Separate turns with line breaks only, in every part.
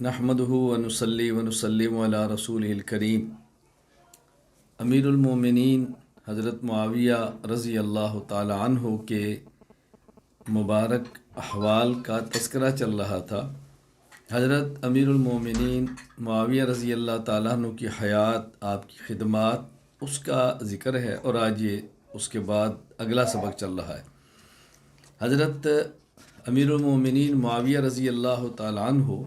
نحمدہ ونصلی ونسلم علی رسولہ الکریم۔ امیر المومنین حضرت معاویہ رضی اللہ تعالی عنہ کے مبارک احوال کا تذکرہ چل رہا تھا۔ حضرت امیر المومنین معاویہ رضی اللہ تعالیٰ عنہ کی حیات، آپ کی خدمات، اس کا ذکر ہے، اور آج یہ اس کے بعد اگلا سبق چل رہا ہے۔ حضرت امیر المومنین معاویہ رضی اللہ تعالیٰ عنہ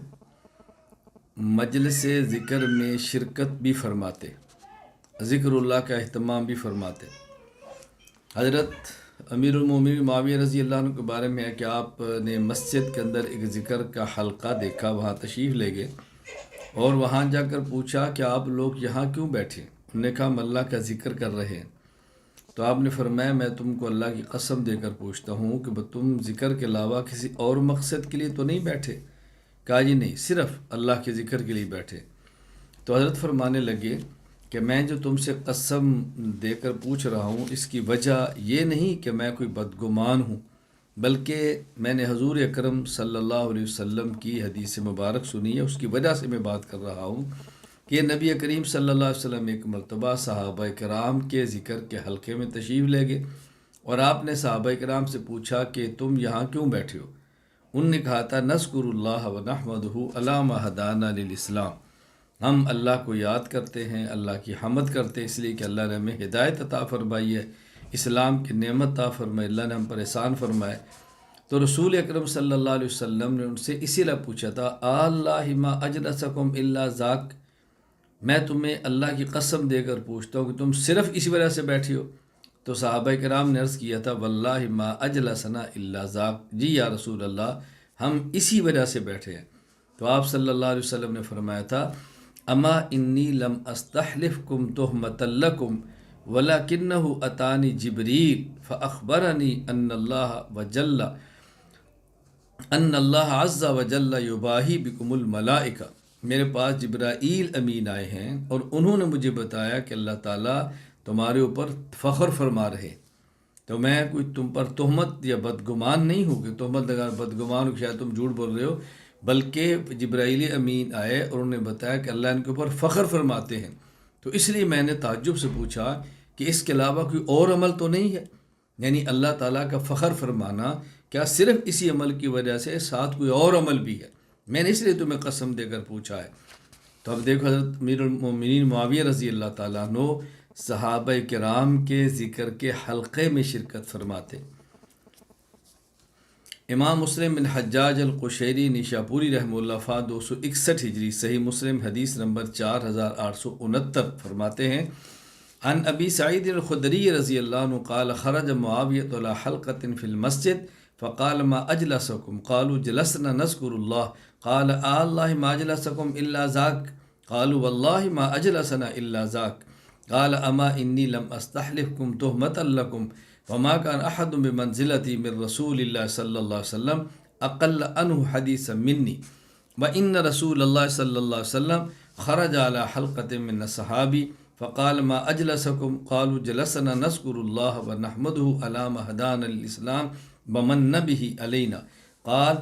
مجلس ذکر میں شرکت بھی فرماتے، ذکر اللہ کا اہتمام بھی فرماتے۔ حضرت امیر المومنین معاویہ رضی اللہ عنہ کے بارے میں ہے کہ آپ نے مسجد کے اندر ایک ذکر کا حلقہ دیکھا، وہاں تشریف لے گئے اور وہاں جا کر پوچھا کہ آپ لوگ یہاں کیوں بیٹھے؟ انہوں نے کہا ہم اللہ کا ذکر کر رہے ہیں۔ تو آپ نے فرمایا میں تم کو اللہ کی قسم دے کر پوچھتا ہوں کہ تم ذکر کے علاوہ کسی اور مقصد کے لیے تو نہیں بیٹھے؟ کہا جی نہیں، صرف اللہ کے ذکر کے لیے بیٹھے۔ تو حضرت فرمانے لگے کہ میں جو تم سے قسم دے کر پوچھ رہا ہوں، اس کی وجہ یہ نہیں کہ میں کوئی بدگمان ہوں، بلکہ میں نے حضور اکرم صلی اللہ علیہ وسلم کی حدیث مبارک سنی ہے، اس کی وجہ سے میں بات کر رہا ہوں کہ نبی کریم صلی اللہ علیہ وسلم ایک مرتبہ صحابہ کرام کے ذکر کے حلقے میں تشریف لے گئے اور آپ نے صحابہ کرام سے پوچھا کہ تم یہاں کیوں بیٹھے ہو؟ انہوں نے کہا تھا نذکر اللہ و نحمدہ علی ما ہدانا للاسلام، ہم اللہ کو یاد کرتے ہیں، اللہ کی حمد کرتے ہیں، اس لیے کہ اللہ نے ہمیں ہدایت عطا فرمائی ہے، اسلام کی نعمت عطا فرمائی، اللہ نے ہم پر احسان فرمائے۔ تو رسول اکرم صلی اللہ علیہ وسلم نے ان سے اسی لیے پوچھا تھا اللہ ما اجلسکم الا ذاک، میں تمہیں اللہ کی قسم دے کر پوچھتا ہوں کہ تم صرف اسی وجہ سے بیٹھی ہو؟ تو صحابہ کرام نے عرض کیا تھا واللہ ما اجلسنا الا ذاک، جی یا رسول اللہ ہم اسی وجہ سے بیٹھے ہیں۔ تو آپ صلی اللہ علیہ وسلم نے فرمایا تھا اما انی لم استحلفکم تہمۃ لکم ولکنہ اتانی جبریل فاخبرنی ان اللہ عز وجل یباہی بکم الملائکہ، میرے پاس جبرائیل امین آئے ہیں اور انہوں نے مجھے بتایا کہ اللہ تعالیٰ تمہارے اوپر فخر فرما رہے۔ تو میں کوئی تم پر تہمت یا بدگمان نہیں ہوں کہ تہمت لگا بدگمان ہو کہ شاید تم جھوٹ بول رہے ہو، بلکہ جبرائیل امین آئے اور انہوں نے بتایا کہ اللہ ان کے اوپر فخر فرماتے ہیں۔ تو اس لیے میں نے تعجب سے پوچھا کہ اس کے علاوہ کوئی اور عمل تو نہیں ہے؟ یعنی اللہ تعالیٰ کا فخر فرمانا کیا صرف اسی عمل کی وجہ سے ساتھ کوئی اور عمل بھی ہے؟ میں نے اس لیے تمہیں قسم دے کر پوچھا ہے۔ تو اب دیکھو حضرت امیر المومنین معاویہ رضی اللہ تعالیٰ عنہ صحابہ کرام کے ذکر کے حلقے میں شرکت فرماتے۔ امام مسلم بن حجاج القشیری نیشاپوری رحمہ اللہ فا 261 ہجری صحیح مسلم حدیث نمبر 4869 فرماتے ہیں عن ابی سعید الخدری رضی اللہ عنہ قال خرج معاویۃ علی حلقۃ فی المسجد فقال ما اجلسکم قالوا جلسنا نذکر اللہ قال اللہ ما اجلسکم الا ذاک قالوا واللہ ما اجلسنا الا ذاک قال اما انی لم استحلفکم تہمۃ لکم وما كان احد بمنزلتی من رسول اللہ صلی اللہ علیہ وسلم اقل عنہ حدیثا منی وان رسول اللہ صلی اللہ علیہ وسلم خرج على حلقۃ من الصحابی فقال ما اجلسکم قالوا جلسنا نذکر اللہ ونحمدہ علی ما ہدانا للاسلام ومن به علینا قال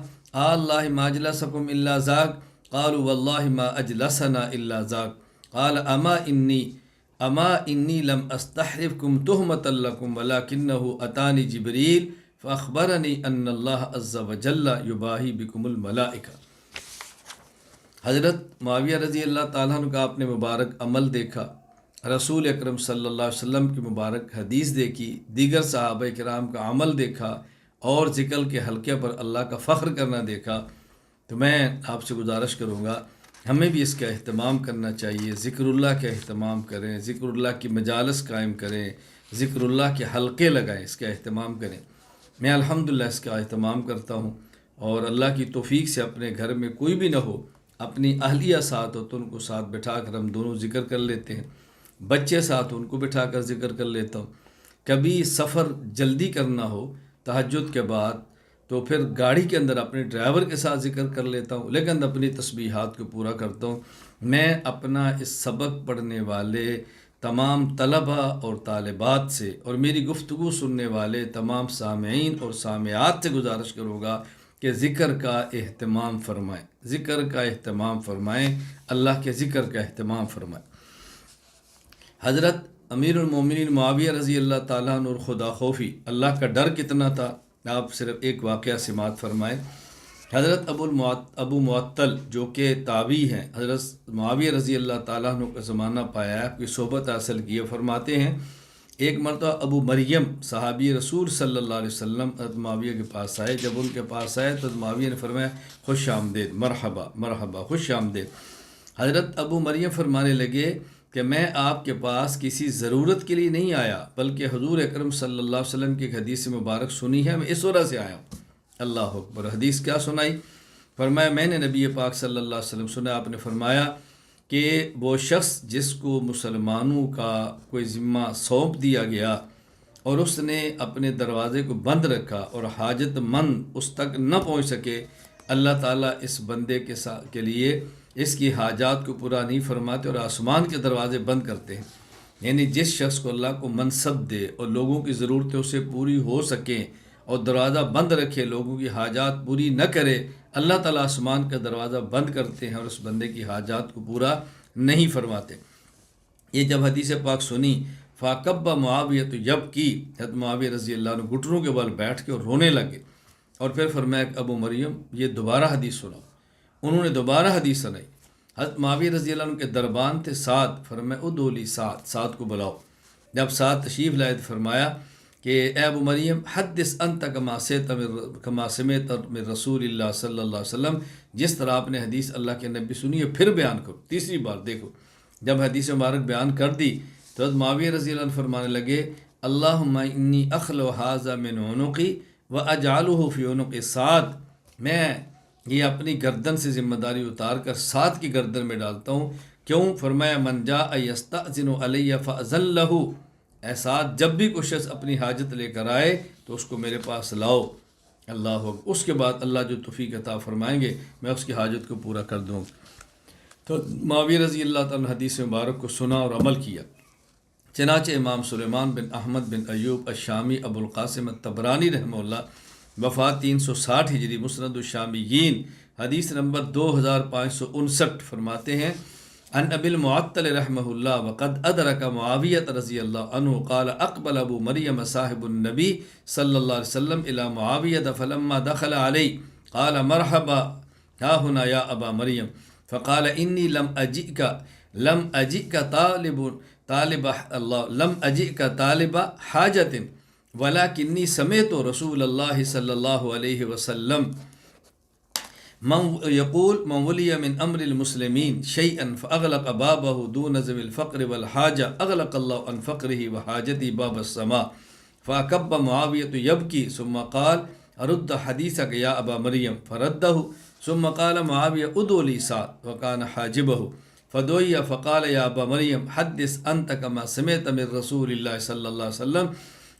اللہ ما اجلسکم الا ذاک قالوا واللہ ما اجلسنا الا ذاک قال اما انی لم استحلفکم تہمۃ لکم ولکنہ اتانی جبریل فاخبرنی ان اللہ عز وجل یباہی بکم الملائکہ۔ حضرت معاویہ رضی اللہ تعالیٰ عنہ کا آپ نے مبارک عمل دیکھا، رسول اکرم صلی اللہ علیہ وسلم کی مبارک حدیث دیکھی، دیگر صحابہ کرام کا عمل دیکھا اور ذکر کے حلقے پر اللہ کا فخر کرنا دیکھا، تو میں آپ سے گزارش کروں گا ہمیں بھی اس کا اہتمام کرنا چاہیے، ذکر اللہ کا اہتمام کریں، ذکر اللہ کی مجالس قائم کریں، ذکر اللہ کے حلقے لگائیں، اس کا اہتمام کریں۔ میں الحمدللہ اس کا اہتمام کرتا ہوں، اور اللہ کی توفیق سے اپنے گھر میں کوئی بھی نہ ہو، اپنی اہلیہ ساتھ ہو تو ان کو ساتھ بٹھا کر ہم دونوں ذکر کر لیتے ہیں، بچے ساتھ ان کو بٹھا کر ذکر کر لیتا ہوں۔ کبھی سفر جلدی کرنا ہو تہجد کے بعد تو پھر گاڑی کے اندر اپنے ڈرائیور کے ساتھ ذکر کر لیتا ہوں، لیکن اپنی تسبیحات کو پورا کرتا ہوں۔ میں اپنا اس سبق پڑھنے والے تمام طلبہ اور طالبات سے اور میری گفتگو سننے والے تمام سامعین اور سامعات سے گزارش کروں گا کہ ذکر کا اہتمام فرمائیں، ذکر کا اہتمام فرمائیں، اللہ کے ذکر کا اہتمام فرمائیں۔ حضرت امیر المومنین معاویہ رضی اللہ تعالیٰ عنہ اور خدا خوفی، اللہ کا ڈر کتنا تھا، آپ صرف ایک واقعہ سماعت فرمائیں۔ حضرت ابو معطل جو کہ تابعی ہیں، حضرت معاویہ رضی اللہ تعالیٰ عنہ کا زمانہ پایا ہے، آپ کی صحبت حاصل کی ہے، فرماتے ہیں ایک مرتبہ ابو مریم صحابی رسول صلی اللہ علیہ وسلم حضرت معاویہ کے پاس آئے۔ جب ان کے پاس آئے تو معاویہ نے فرمایا خوش آمدید، مرحبا مرحبا، خوش آمدید۔ حضرت ابو مریم فرمانے لگے کہ میں آپ کے پاس کسی ضرورت کے لیے نہیں آیا، بلکہ حضور اکرم صلی اللہ علیہ وسلم کی ایک حدیث مبارک سنی ہے، میں اس وجہ سے آیا ہوں۔ اللہ اکبر، حدیث کیا سنائی؟ فرمایا میں نے نبی پاک صلی اللہ علیہ وسلم سنا، آپ نے فرمایا کہ وہ شخص جس کو مسلمانوں کا کوئی ذمہ سونپ دیا گیا اور اس نے اپنے دروازے کو بند رکھا اور حاجت مند اس تک نہ پہنچ سکے، اللہ تعالیٰ اس بندے کے لیے اس کی حاجات کو پورا نہیں فرماتے اور آسمان کے دروازے بند کرتے ہیں۔ یعنی جس شخص کو اللہ کو منصب دے اور لوگوں کی ضرورتیں اسے پوری ہو سکیں اور دروازہ بند رکھے، لوگوں کی حاجات پوری نہ کرے، اللہ تعالیٰ آسمان کا دروازہ بند کرتے ہیں اور اس بندے کی حاجات کو پورا نہیں فرماتے۔ یہ جب حدیث پاک سنی، فاقب معاویہ تو جب کی، حضرت معاویہ رضی اللہ عنہ گھٹنوں کے بل بیٹھ کے اور رونے لگے، اور پھر فرمایا کہ ابو مریم یہ دوبارہ حدیث سناؤ۔ انہوں نے دوبارہ حدیث سنائی۔ حضرت معاویہ رضی اللہ عنہ کے دربان تھے سعد، فرمایا ادولی سعد کو بلاؤ۔ جب سعد تشریف لائے تو فرمایا کہ اے ابو مریم حدث انت کما سمعت من رسول اللہ صلی اللہ علیہ وسلم، جس طرح آپ نے حدیث اللہ کے نبی سنی ہے پھر بیان کرو۔ تیسری بار دیکھو، جب حدیث مبارک بیان کر دی تو حضرت معاویہ رضی اللہ عنہ فرمانے لگے اللہم انی اخلو ھذا من عنقی واجعلہ فی عنق سعد، میں یہ اپنی گردن سے ذمہ داری اتار کر سعد کی گردن میں ڈالتا ہوں۔ کیوں؟ فرمایا من جاء یستأذن علی فأذن لہ، اے سعد جب بھی کوئی شخص اپنی حاجت لے کر آئے تو اس کو میرے پاس لاؤ۔ اللہ اکبر، اس کے بعد اللہ جو توفیق عطا فرمائیں گے میں اس کی حاجت کو پورا کر دوں۔ تو معاویہ رضی اللہ تعالیٰ نے حدیث مبارک کو سنا اور عمل کیا۔ چنانچہ امام سلیمان بن احمد بن ایوب الشامی ابو القاسم الطبرانی رحمہ اللہ، وفات 360 ہجری، مسند الشامیین، حدیث نمبر 2559، فرماتے ہیں عن ابی المعطل رحمہ اللہ وقد ادرک معاویہ رضی اللہ عنہ قال اقبل ابو مریم صاحب النبی صلی اللہ علیہ وسلم الى معاویہ فلما دخل علی قال مرحبا ها هنا یا ابا مریم فقال انی لم اجئک طالب حاجت ولکنی سمعت رسول اللہ صلی اللہ علیہ وسلم يقول من ولي من امر المسلمين شيئا فاغلق بابه دون ذوي الفقر والحاجه اغلق الله عن فقره وحاجته باب السماء فاكب معاويه يبكي ثم قال ارد حديثك يا ابا مريم فرده ثم قال معاويه ادعو لي سعد وكان حاجبه فدعي فقال يا ابا مريم حدث انت كما سمعت من رسول الله صلى الله عليه وسلم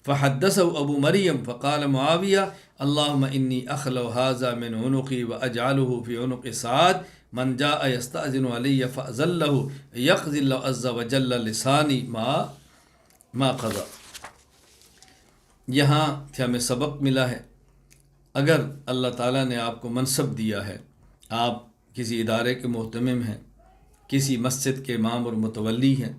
فحدثه ابو مریم فقال معاویہ اللہم انی اخلو ھذا من عنقی واجعلہ فی عنق سعد من جاء یستأذن علی فأذن لہ یقضی اللہ عز وجل لسانی ما قضا۔ یہاں سے ہمیں سبق ملا ہے، اگر اللہ تعالیٰ نے آپ کو منصب دیا ہے، آپ کسی ادارے کے محتمم ہیں، کسی مسجد کے امام اور متولی ہیں،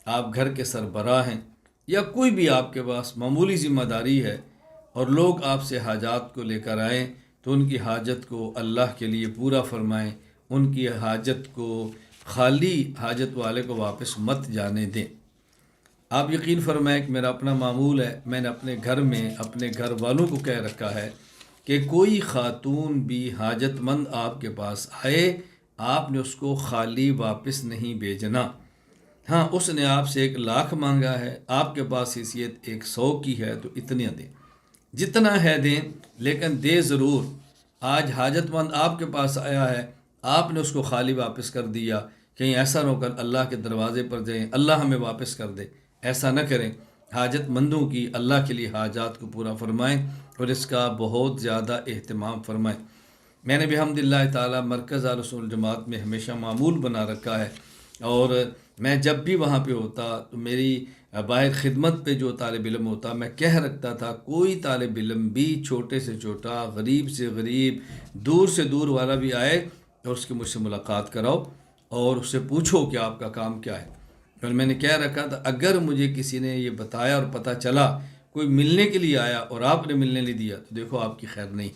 آپ گھر کے سربراہ ہیں، یا کوئی بھی آپ کے پاس معمولی ذمہ داری ہے اور لوگ آپ سے حاجات کو لے کر آئیں تو ان کی حاجت کو اللہ کے لیے پورا فرمائیں، ان کی حاجت کو خالی حاجت والے کو واپس مت جانے دیں۔ آپ یقین فرمائیں کہ میرا اپنا معمول ہے، میں نے اپنے گھر میں اپنے گھر والوں کو کہہ رکھا ہے کہ کوئی خاتون بھی حاجت مند آپ کے پاس آئے، آپ نے اس کو خالی واپس نہیں بھیجنا۔ ہاں، اس نے آپ سے 1,00,000 مانگا ہے، آپ کے پاس حیثیت 100 کی ہے تو اتنے دیں، جتنا ہے دیں، لیکن دے ضرور۔ آج حاجت مند آپ کے پاس آیا ہے، آپ نے اس کو خالی واپس کر دیا، کہیں ایسا نہ ہو کر اللہ کے دروازے پر جائیں اللہ ہمیں واپس کر دے، ایسا نہ کریں۔ حاجت مندوں کی اللہ کے لیے حاجات کو پورا فرمائیں اور اس کا بہت زیادہ اہتمام فرمائیں۔ میں نے بحمد اللہ تعالیٰ مرکز اہل سنت والجماعت میں ہمیشہ معمول بنا رکھا ہے اور میں جب بھی وہاں پہ ہوتا تو میری باہر خدمت پہ جو طالب علم ہوتا میں کہہ رکھتا تھا کوئی طالب علم بھی چھوٹے سے چھوٹا غریب سے غریب دور سے دور والا بھی آئے اور اس کی مجھ سے ملاقات کراؤ اور اس سے پوچھو کہ آپ کا کام کیا ہے۔ پھر میں نے کہہ رکھا تھا اگر مجھے کسی نے یہ بتایا اور پتہ چلا کوئی ملنے کے لیے آیا اور آپ نے ملنے نہیں دیا تو دیکھو آپ کی خیر نہیں،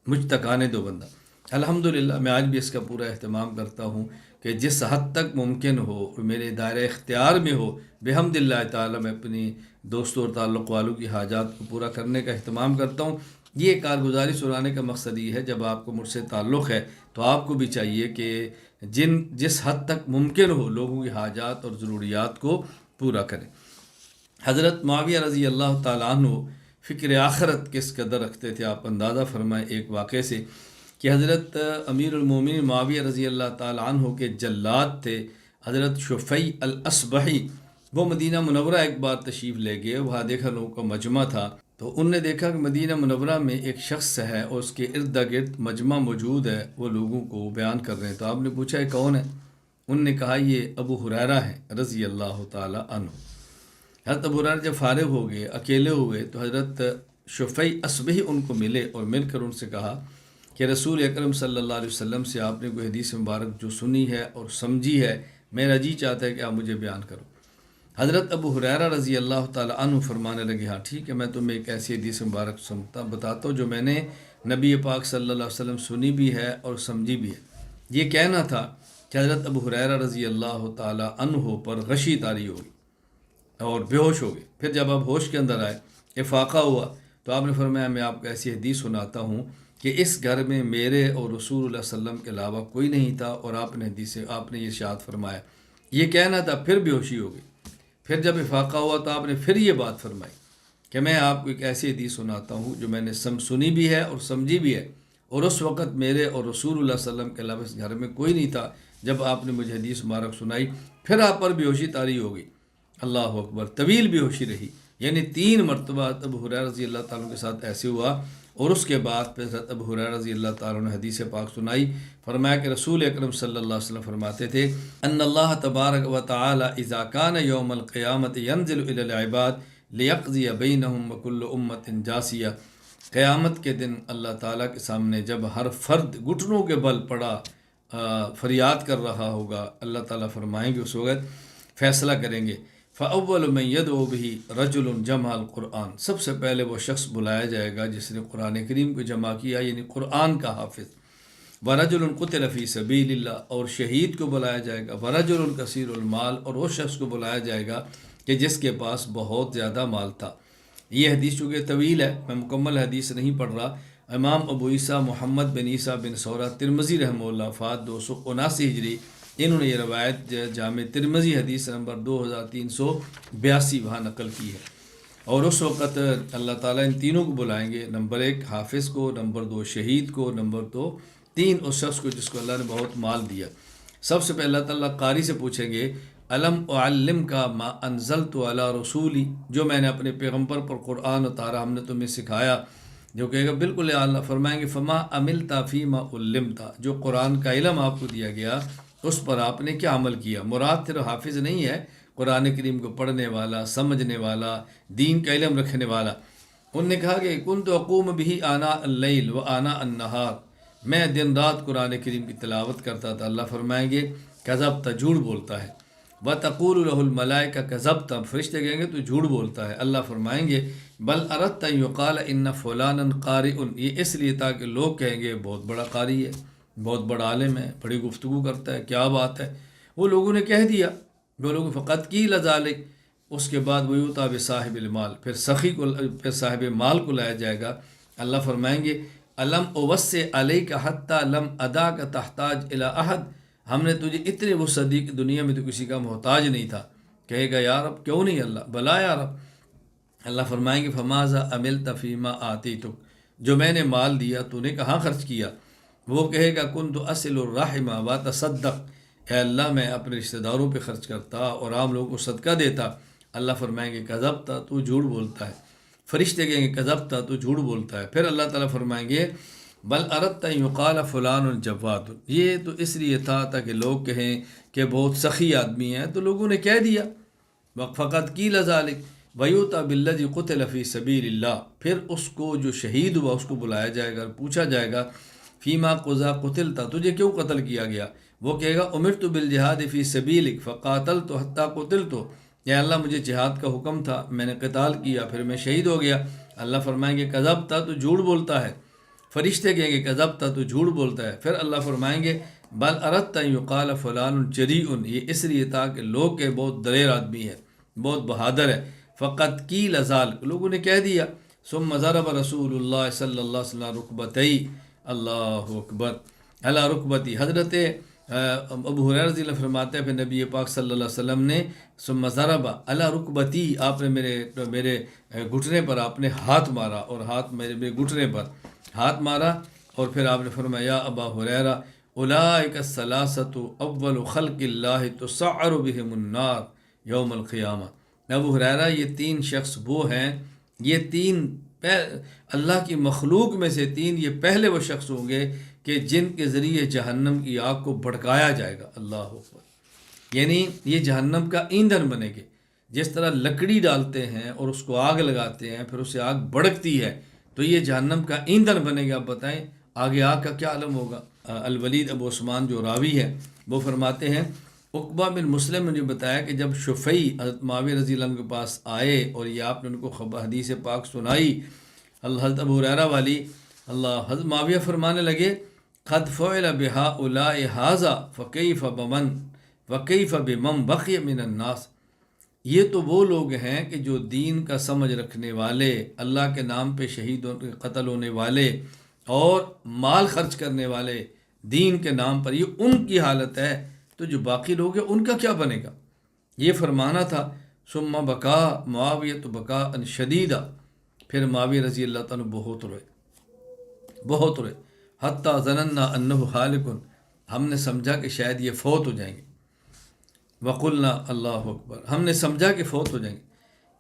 مجھ تک آنے دو بندہ۔ الحمدللہ میں آج بھی اس کا پورا اہتمام کرتا ہوں کہ جس حد تک ممکن ہو میرے دائرہ اختیار میں ہو بحمد اللہ تعالیٰ میں اپنی دوستوں اور تعلق والوں کی حاجات کو پورا کرنے کا اہتمام کرتا ہوں۔ یہ کارگزاری سنانے کا مقصد یہ ہے جب آپ کو مجھ سے تعلق ہے تو آپ کو بھی چاہیے کہ جس حد تک ممکن ہو لوگوں کی حاجات اور ضروریات کو پورا کریں۔ حضرت معاویہ رضی اللہ تعالیٰ عنہ فکر آخرت کس قدر رکھتے تھے آپ اندازہ فرمائیں ایک واقعے سے کہ حضرت امیر المومنین معاویہ رضی اللہ تعالیٰ عنہ کے جلاد تھے حضرت شفیع الاصبحی، وہ مدینہ منورہ ایک بار تشریف لے گئے، وہاں دیکھا لوگوں کا مجمع تھا تو ان نے دیکھا کہ مدینہ منورہ میں ایک شخص ہے اور اس کے ارد گرد مجمع موجود ہے، وہ لوگوں کو بیان کر رہے ہیں۔ تو آپ نے پوچھا یہ کون ہے؟ ان نے کہا یہ ابو ہریرہ ہے رضی اللہ تعالیٰ عنہ۔ حضرت ابو ہریرہ جب فارغ ہو گئے اکیلے ہوئے تو حضرت شفیع اصبحی ان کو ملے اور مل کر ان سے کہا کہ رسول اکرم صلی اللہ علیہ وسلم سے آپ نے کوئی حدیث مبارک جو سنی ہے اور سمجھی ہے میرا جی چاہتا ہے کہ آپ مجھے بیان کرو۔ حضرت ابو ہریرہ رضی اللہ تعالیٰ عنہ فرمانے لگے ہاں ٹھیک ہے، میں تمہیں ایک ایسی حدیث مبارک بتاتا ہوں جو میں نے نبی پاک صلی اللہ علیہ وسلم سنی بھی ہے اور سمجھی بھی ہے۔ یہ کہنا تھا کہ حضرت ابو ہریرہ رضی اللہ تعالیٰ عنہ پر غشی طاری ہوگی اور بے ہوش ہو گئے۔ پھر جب آپ ہوش کے اندر آئے افاقہ ہوا تو آپ نے فرمایا میں آپ کو ایسی حدیث سناتا ہوں کہ اس گھر میں میرے اور رسول اللہ صلی اللہ علیہ وسلم کے علاوہ کوئی نہیں تھا اور آپ نے یہ ارشاد فرمایا۔ یہ کہنا تھا پھر بے ہوشی ہو گئی۔ پھر جب افاقہ ہوا تو آپ نے پھر یہ بات فرمائی کہ میں آپ کو ایک ایسی حدیث سناتا ہوں جو میں نے سنی بھی ہے اور سمجھی بھی ہے، اور اس وقت میرے اور رسول اللہ صلی اللہ علیہ وسلم کے علاوہ اس گھر میں کوئی نہیں تھا جب آپ نے مجھے حدیث مبارک سنائی۔ پھر آپ پر بے ہوشی طاری ہو گئی، اللہ اکبر، طویل بے ہوشی رہی، یعنی 3 مرتبہ ابو ہریرہ رضی اللہ تعالیٰ کے ساتھ ایسے ہوا۔ اور اس کے بعد پھر حضرت ابو ہریرہ رضی اللہ تعالیٰ نے حدیث پاک سنائی، فرمایا کہ رسول اکرم صلی اللہ علیہ وسلم فرماتے تھے ان اللہ تبارک و تعالی اذا کان یوم القیامت ینزل الی العباد لیقضی بینہم وکل امت جاسیہ۔ قیامت کے دن اللہ تعالیٰ کے سامنے جب ہر فرد گھٹنوں کے بل پڑا فریاد کر رہا ہوگا، اللہ تعالیٰ فرمائیں گے اس وقت فیصلہ کریں گے فاول من یدعو بہ رجل جمع القرآن، سب سے پہلے وہ شخص بلایا جائے گا جس نے قرآن کریم کو جمع کیا، یعنی قرآن کا حافظ۔ ورجل قتل فی سبیل اللہ، اور شہید کو بلایا جائے گا۔ ورجل کثیر المال، اور اس شخص کو بلایا جائے گا کہ جس کے پاس بہت زیادہ مال تھا۔ یہ حدیث چونکہ طویل ہے میں مکمل حدیث نہیں پڑھ رہا۔ امام ابو عیسیٰ محمد بن عیسیٰ بن سورہ ترمذی رحمہ اللہ وفات 279 ہجری، انہوں نے یہ روایت جامع ترمذی حدیث نمبر 2382 وہاں نقل کی ہے۔ اور اس وقت اللہ تعالیٰ ان تینوں کو بلائیں گے، نمبر 1 حافظ کو، نمبر 2 شہید کو، نمبر 3 اس شخص کو جس کو اللہ نے بہت مال دیا۔ سب سے پہلے اللہ تعالیٰ قاری سے پوچھیں گے الم اعلم کا ما انزلت علی رسولی، جو میں نے اپنے پیغمبر پر قرآن اتارا ہم نے تمہیں سکھایا، جو کہے گا بالکل اللہ، فرمائیں گے فما عملتا فیما علمتا، جو قرآن کا علم آپ کو دیا گیا اس پر آپ نے کیا عمل کیا۔ مراد صرف حافظ نہیں ہے، قرآن کریم کو پڑھنے والا، سمجھنے والا، دین کا علم رکھنے والا۔ انہوں نے کہا کہ کنت اقوم بہ آناء اللیل و آناء النہار، میں دن رات قرآن کریم کی تلاوت کرتا تھا۔ اللہ فرمائیں گے کذبت، جھوٹ بولتا ہے۔ وتقول له الملائکہ کذبت، فرشتے کہیں گے تو جھوٹ بولتا ہے۔ اللہ فرمائیں گے بل اردت ان یقال ان فلانا قارئ، یہ اس لیے تاکہ لوگ کہیں گے بہت بڑا قاری ہے، بہت بڑا عالم ہے، بڑی گفتگو کرتا ہے، کیا بات ہے۔ وہ لوگوں نے کہہ دیا، وہ لوگ فقط قیل ذالک، اس کے بعد وہ یوتا بصاحب المال، پھر سخی کو، پھر صاحب مال کو لایا جائے گا۔ اللہ فرمائیں گے الم اوسع علیک حتی لم اداک تحتاج الی احد، ہم نے تجھے اتنے وسعت دی کہ دنیا میں تو کسی کا محتاج نہیں تھا۔ کہے گا یا رب کیوں نہیں، اللہ بلا یا رب۔ اللہ فرمائیں گے فماذا عملت فیما آتیتک، جو میں نے مال دیا تو نے کہاں خرچ کیا۔ وہ کہے گا کنت اصل الرحم وتصدق، اے اللہ میں اپنے رشتہ داروں پہ خرچ کرتا اور عام لوگوں کو صدقہ دیتا۔ اللہ فرمائیں گے کذبت، تو جھوٹ بولتا ہے۔ فرشتے کہیں گے کذبت، تو جھوٹ بولتا ہے۔ پھر اللہ تعالیٰ فرمائیں گے بل اردت ان یقال فلان جواد، یہ تو اس لیے تھا تاکہ لوگ کہیں کہ بہت سخی آدمی ہیں، تو لوگوں نے کہہ دیا فقط قیل ذالک ویؤتی بالذی قتل فی سبیل اللہ، پھر اس کو جو شہید ہوا اس کو بلایا جائے گا اور پوچھا جائے گا فیما قضا قتل تھا، تجھے کیوں قتل کیا گیا؟ وہ کہے گا امرت بالجہاد فی سبیلک فقاتلت حتی قتلت، یا اللہ مجھے جہاد کا حکم تھا، میں نے قتال کیا، پھر میں شہید ہو گیا۔ اللہ فرمائیں گے کذبت، تو جھوٹ بولتا ہے۔ فرشتے کہیں گے کذبت، تو جھوٹ بولتا ہے۔ پھر اللہ فرمائیں گے بل اردت ان یقال فلان جریء، یہ اس لیے تھا کہ لوگ کے بہت دلیر آدمی ہے، بہت بہادر ہے۔ فقط قیل ذالک، لوگوں نے کہہ دیا۔ ثم ضرب رسول اللہ صلی اللہ علیہ وسلم رکبتئی، اللہ اکبر، اللہ رکبتی، حضرت ابو ہریرہ رضی اللہ عنہ فرماتے ہیں پھر نبی پاک صلی اللہ علیہ وسلم نے ثم ضرب علی رکبتی، آپ نے میرے گھٹنے پر آپ نے ہاتھ مارا، اور ہاتھ میرے گھٹنے پر ہاتھ مارا، اور پھر آپ نے فرمایا یا ابا ہریرہ اولئک الثلاثۃ اول خلق اللہ تسعر بہم النار یوم القیامہ، ابو ہریرہ یہ تین شخص وہ ہیں، یہ تین اللہ کی مخلوق میں سے تین، یہ پہلے وہ شخص ہوں گے کہ جن کے ذریعے جہنم کی آگ کو بھڑکایا جائے گا۔ اللہ اکبر، یعنی یہ جہنم کا ایندھن بنے گے، جس طرح لکڑی ڈالتے ہیں اور اس کو آگ لگاتے ہیں پھر اسے آگ بھڑکتی ہے، تو یہ جہنم کا ایندھن بنے گا۔ آپ بتائیں آگے آگ کا کیا عالم ہوگا۔ الولید ابو عثمان جو راوی ہے وہ فرماتے ہیں عقبہ بن مسلم نے جو بتایا کہ جب شفیع حضرت معاویہ رضی اللہ عنہ کے پاس آئے اور یہ آپ نے ان کو حدیث پاک سنائی حضرت ابو ہریرہ والی، حضرت معاویہ فرمانے لگے قد فعل بہؤلاء ھذا فکیف بمن وکیف بمن بقی من الناس، یہ تو وہ لوگ ہیں کہ جو دین کا سمجھ رکھنے والے، اللہ کے نام پہ شہید قتل ہونے والے اور مال خرچ کرنے والے دین کے نام پر، یہ ان کی حالت ہے، تو جو باقی لوگ ہیں ان کا کیا بنے گا؟ یہ فرمانا تھا۔ ثم بکا معاویہ بکاء شدیدہ، پھر معاویہ رضی اللہ تعالیٰ بہت روئے حتیٰ ظننا انہ ہالک، ہم نے سمجھا کہ شاید یہ فوت ہو جائیں گے۔ وقلنا اللہ اکبر، ہم نے سمجھا کہ فوت ہو جائیں گے۔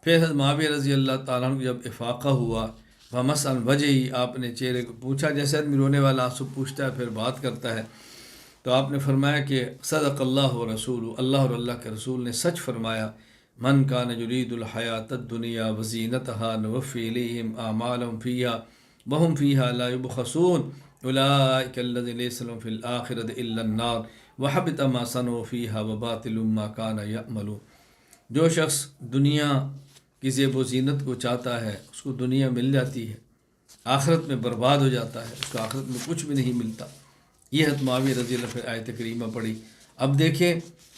پھر حضرت معاویہ رضی اللہ تعالیٰ عنہ کو جب افاقہ ہوا ومسعن وجہی، آپ نے چہرے کو پوچھا جیسے آدمی رونے والا آنسو پوچھتا ہے پھر بات کرتا ہے، تو آپ نے فرمایا کہ صدق اللہ و رسول، اللہ اور اللہ کے رسول نے سچ فرمایا، من کان یرید الحیات الدنیا وزینتہا نوفی الیہم اعمالہم فیہا وہم فیہا لا یبخسون اولئک الذین لیس لہم فی الآخرۃ الا النار وحبط ما صنعوا فیہا وباطل ما کان یعملون، جو شخص دنیا کی زیب و زینت کو چاہتا ہے اس کو دنیا مل جاتی ہے، آخرت میں برباد ہو جاتا ہے، اس کو آخرت میں کچھ بھی نہیں ملتا۔ یہ حضرت معاویہ رضی اللہ پھر آیت کریمہ پڑھی۔ اب دیکھیں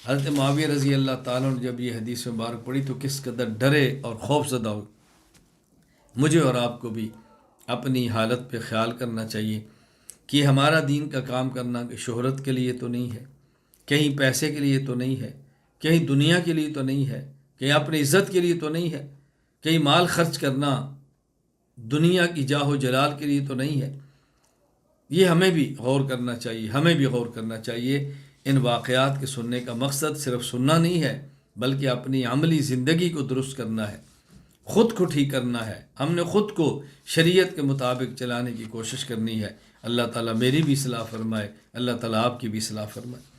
حضرت معاویہ رضی اللہ تعالیٰ نے جب یہ حدیث مبارک پڑھی تو کس قدر ڈرے اور خوف زدہ ہوئے۔ مجھے اور آپ کو بھی اپنی حالت پہ خیال کرنا چاہیے کہ ہمارا دین کا کام کرنا کہ شہرت کے لیے تو نہیں ہے، کہیں پیسے کے لیے تو نہیں ہے، کہیں دنیا کے لیے تو نہیں ہے، کہیں اپنی عزت کے لیے تو نہیں ہے، کہیں مال خرچ کرنا دنیا کی جاہ و جلال کے لیے تو نہیں ہے۔ یہ ہمیں بھی غور کرنا چاہیے، ہمیں بھی غور کرنا چاہیے۔ ان واقعات کے سننے کا مقصد صرف سننا نہیں ہے بلکہ اپنی عملی زندگی کو درست کرنا ہے، خود کو ٹھیک کرنا ہے، ہم نے خود کو شریعت کے مطابق چلانے کی کوشش کرنی ہے۔ اللہ تعالیٰ میری بھی اصلاح فرمائے، اللہ تعالیٰ آپ کی بھی اصلاح فرمائے۔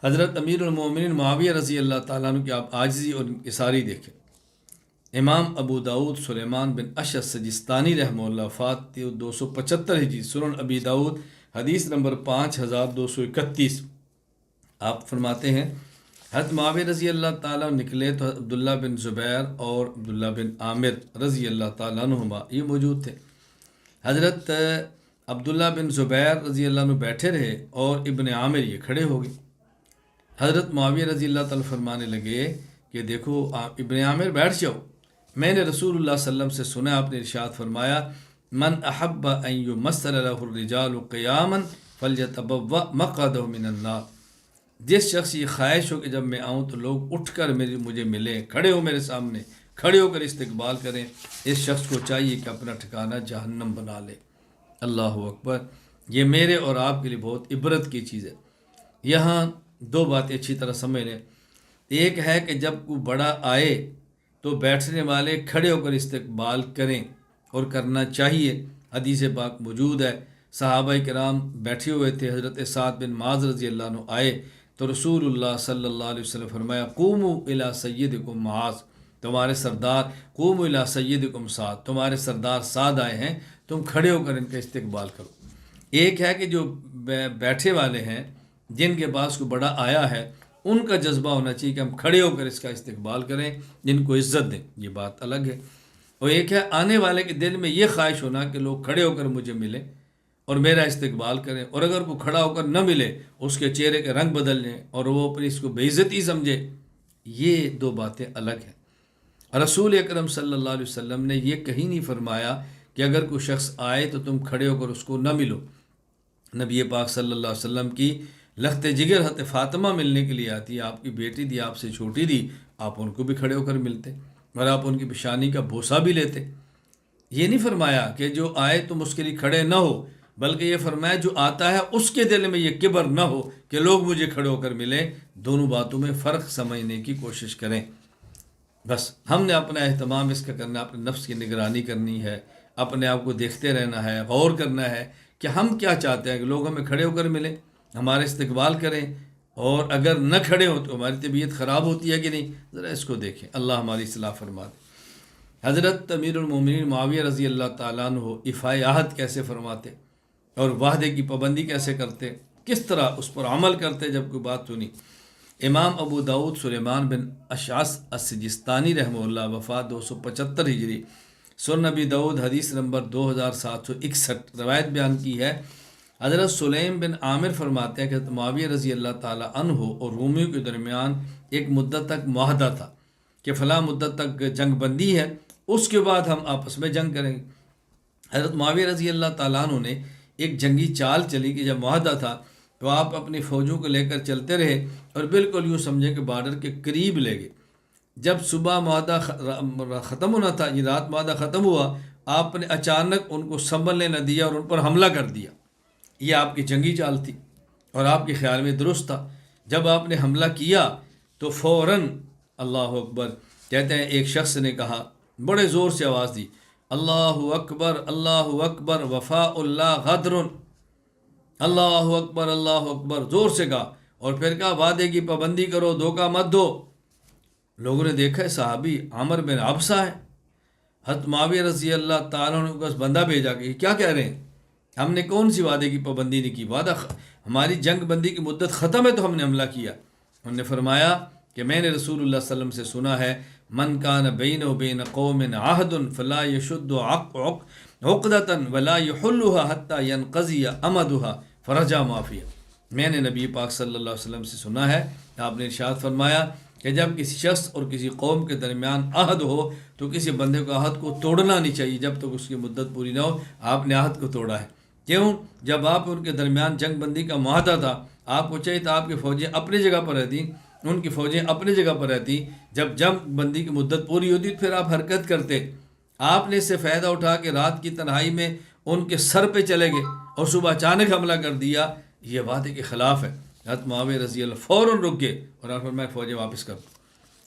حضرت امیر المومنین معاویہ رضی اللہ تعالیٰ عنہ کی آپ عاجزی اور انکساری دیکھیں۔ امام ابو داؤد سلیمان بن اشعث سجستانی رحمہ اللہ، وفات 275 ہجری، سنن ابی داؤد حدیث نمبر 5231۔ آپ فرماتے ہیں حضرت معاویہ رضی اللہ تعالیٰ نکلے تو عبداللہ بن زبیر اور عبداللہ بن عامر رضی اللہ تعالیٰ عنہما یہ موجود تھے۔ حضرت عبداللہ بن زبیر رضی اللہ عنہ بیٹھے رہے اور ابن عامر یہ کھڑے ہو گئے۔ حضرت معاویہ رضی اللہ تعالیٰ فرمانے لگے کہ دیکھو ابن عامر بیٹھ جاؤ، میں نے رسول اللہ صلی اللہ علیہ وسلم سے سنا، آپ نے ارشاد فرمایا من احب ان یمثل له الرجال قیاما فلیتبوأ مقعدہ من النار، جس شخص یہ خواہش ہو کہ جب میں آؤں تو لوگ اٹھ کر مجھے ملیں، کھڑے ہو میرے سامنے، کھڑے ہو کر استقبال کریں، اس شخص کو چاہیے کہ اپنا ٹھکانہ جہنم بنا لے۔ اللہ اکبر، یہ میرے اور آپ کے لیے بہت عبرت کی چیز ہے۔ یہاں دو باتیں اچھی طرح سمجھ لیں۔ ایک ہے کہ جب کوئی بڑا آئے تو بیٹھنے والے کھڑے ہو کر استقبال کریں اور کرنا چاہیے، حدیث پاک موجود ہے، صحابہ کرام بیٹھے ہوئے تھے، حضرت سعد بن معاذ رضی اللہ عنہ آئے تو رسول اللہ صلی اللہ علیہ وسلم فرمایا قوموا الی سیدکم معاذ، تمہارے سردار، قوموا الی سیدکم سعد، تمہارے سردار سعد آئے ہیں، تم کھڑے ہو کر ان کا استقبال کرو۔ ایک ہے کہ جو بیٹھے والے ہیں، جن کے پاس کوئی بڑا آیا ہے، ان کا جذبہ ہونا چاہیے کہ ہم کھڑے ہو کر اس کا استقبال کریں، جن کو عزت دیں، یہ بات الگ ہے۔ اور ایک ہے آنے والے کے دل میں یہ خواہش ہونا کہ لوگ کھڑے ہو کر مجھے ملیں اور میرا استقبال کریں، اور اگر کوئی کھڑا ہو کر نہ ملے اس کے چہرے کے رنگ بدل لیں اور وہ اپنی اس کو بے عزتی سمجھے، یہ دو باتیں الگ ہیں۔ رسول اکرم صلی اللہ علیہ وسلم نے یہ کہیں نہیں فرمایا کہ اگر کوئی شخص آئے تو تم کھڑے ہو کر اس کو نہ ملو۔ نبی پاک صلی اللہ علیہ وسلم کی لخت جگر حضرت فاطمہ ملنے کے لیے آتی، آپ کی بیٹی تھی، آپ سے چھوٹی تھی، آپ ان کو بھی کھڑے ہو کر ملتے اور آپ ان کی پیشانی کا بوسہ بھی لیتے۔ یہ نہیں فرمایا کہ جو آئے تم اس کے لیے کھڑے نہ ہو، بلکہ یہ فرمایا جو آتا ہے اس کے دل میں یہ کبر نہ ہو کہ لوگ مجھے کھڑے ہو کر ملیں۔ دونوں باتوں میں فرق سمجھنے کی کوشش کریں۔ بس ہم نے اپنا اہتمام اس کا کرنا، اپنے نفس کی نگرانی کرنی ہے، اپنے آپ کو دیکھتے رہنا ہے، غور کرنا ہے کہ ہم کیا چاہتے ہیں کہ لوگ ہمیں کھڑے ہو کر ملیں، ہمارا استقبال کریں، اور اگر نہ کھڑے ہوں تو ہماری طبیعت خراب ہوتی ہے کہ نہیں، ذرا اس کو دیکھیں۔ اللہ ہماری اصلاح فرما دے۔ حضرت امیر المومنین معاویہ رضی اللہ تعالیٰ عنہ ایفائے عہد کیسے فرماتے اور وعدے کی پابندی کیسے کرتے، کس طرح اس پر عمل کرتے جب کوئی بات سنی۔ امام ابو داؤد سلیمان بن اشعث السجستانی رحمہ اللہ، وفات 275 ہجری، سنن نبی داؤد حدیث نمبر 2761، روایت بیان کی ہے۔ حضرت سلیم بن عامر فرماتے ہیں کہ معاویہ رضی اللہ تعالیٰ عنہ اور رومیوں کے درمیان ایک مدت تک معاہدہ تھا کہ فلاں مدت تک جنگ بندی ہے، اس کے بعد ہم آپس میں جنگ کریں گے۔ حضرت معاویہ رضی اللہ تعالیٰ عنہ نے ایک جنگی چال چلی کہ جب معاہدہ تھا تو آپ اپنی فوجوں کو لے کر چلتے رہے اور بالکل یوں سمجھیں کہ بارڈر کے قریب لے گئے۔ جب صبح معاہدہ ختم ہونا تھا، یہ رات معاہدہ ختم ہوا، آپ نے اچانک ان کو سنبھلنے نہ دیا اور ان پر حملہ کر دیا۔ یہ آپ کی جنگی چال تھی اور آپ کے خیال میں درست تھا۔ جب آپ نے حملہ کیا تو فوراً اللہ اکبر کہتے ہیں ایک شخص نے کہا، بڑے زور سے آواز دی، اللہ اکبر اللہ اکبر وفاء اللہ غدر، اللہ اکبر اللہ اکبر، زور سے کہا، اور پھر کہا وعدے کی پابندی کرو، دھوکہ مت دو۔ لوگوں نے دیکھا ہے صحابی عامر بن عبسہ ہے، حضرت معاویہ رضی اللہ تعالیٰ نے بس بندہ بھیجا کہ کیا کہہ رہے ہیں، ہم نے کون سی وعدے کی پابندی نہیں کی، ہماری جنگ بندی کی مدت ختم ہے تو ہم نے حملہ کیا۔ انہوں نے فرمایا کہ میں نے رسول اللہ صلی اللہ علیہ وسلم سے سنا ہے، من کان بینہ وبین قوم عہد فلا یشد عقدۃ ولا یحلها حتی ینقضی امدها فرجع ما فیہ۔ میں نے نبی پاک صلی اللہ علیہ وسلم سے سنا ہے، آپ نے ارشاد فرمایا کہ جب کسی شخص اور کسی قوم کے درمیان عہد ہو تو کسی بندے کو عہد کو توڑنا نہیں چاہیے جب تک اس کی مدت پوری نہ ہو۔ آپ نے عہد کو توڑا ہے، کیوں؟ جب آپ ان کے درمیان جنگ بندی کا معاہدہ تھا، آپ کو چاہیے تھا آپ کی فوجیں اپنی جگہ پر رہتی، ان کی فوجیں اپنی جگہ پر رہتی، جب جنگ بندی کی مدت پوری ہوتی پھر آپ حرکت کرتے۔ آپ نے اس سے فائدہ اٹھا کے رات کی تنہائی میں ان کے سر پہ چلے گئے اور صبح اچانک حملہ کر دیا، یہ وعدے کے خلاف ہے۔ حضرت معاویہ رضی اللہ فوراً رک گئے اور آپ فرمایا فوجیں واپس کر دو۔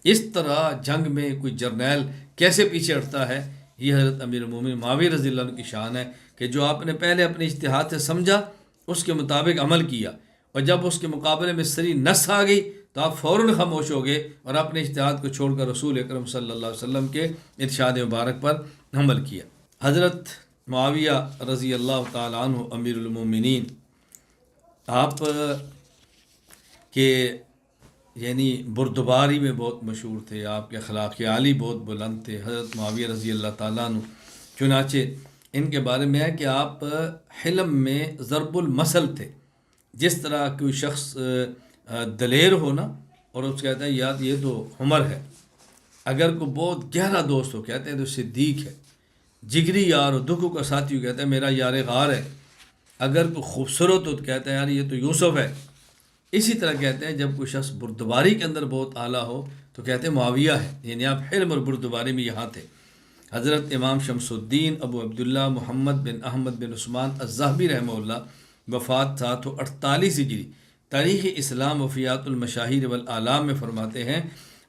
اس طرح جنگ میں کوئی جرنیل کیسے پیچھے ہٹتا ہے، یہ حضرت امیر المومنین معاویہ رضی اللہ عنہ کی شان ہے کہ جو آپ نے پہلے اپنے اجتہاد سے سمجھا، اس کے مطابق عمل کیا، اور جب اس کے مقابلے میں صریح نص آ گئی تو آپ فوراً خاموش ہو گئے اور اپنے اجتہاد کو چھوڑ کر رسول اکرم صلی اللہ علیہ وسلم کے ارشاد مبارک پر عمل کیا۔ حضرت معاویہ رضی اللہ تعالیٰ عنہ امیر المومنین، آپ کے یعنی بردباری میں بہت مشہور تھے، آپ کے اخلاق عالی بہت بلند تھے حضرت معاویہ رضی اللہ تعالیٰ عنہ۔ چنانچہ ان کے بارے میں ہے کہ آپ حلم میں ضرب المثل تھے۔ جس طرح کوئی شخص دلیر ہونا اور اس کہتے ہیں یاد یہ تو عمر ہے، اگر کوئی بہت گہرا دوست ہو کہتے ہیں تو صدیق ہے، جگری یار ہو، دکھوں کا ساتھی ہو کہتے ہیں میرا یار غار ہے، اگر کوئی خوبصورت ہو تو کہتے ہیں یار یہ تو یوسف ہے۔ اسی طرح کہتے ہیں جب کوئی شخص بردباری کے اندر بہت اعلیٰ ہو تو کہتے ہیں معاویہ ہے، یعنی آپ حلم اور بردباری میں یہاں تھے۔ حضرت امام شمس الدین ابو عبداللہ محمد بن احمد بن عثمان الذہبی رحمہ اللہ، وفات 748 ہجری، تاریخ اسلام وفیات المشاہیر والآلام میں فرماتے ہیں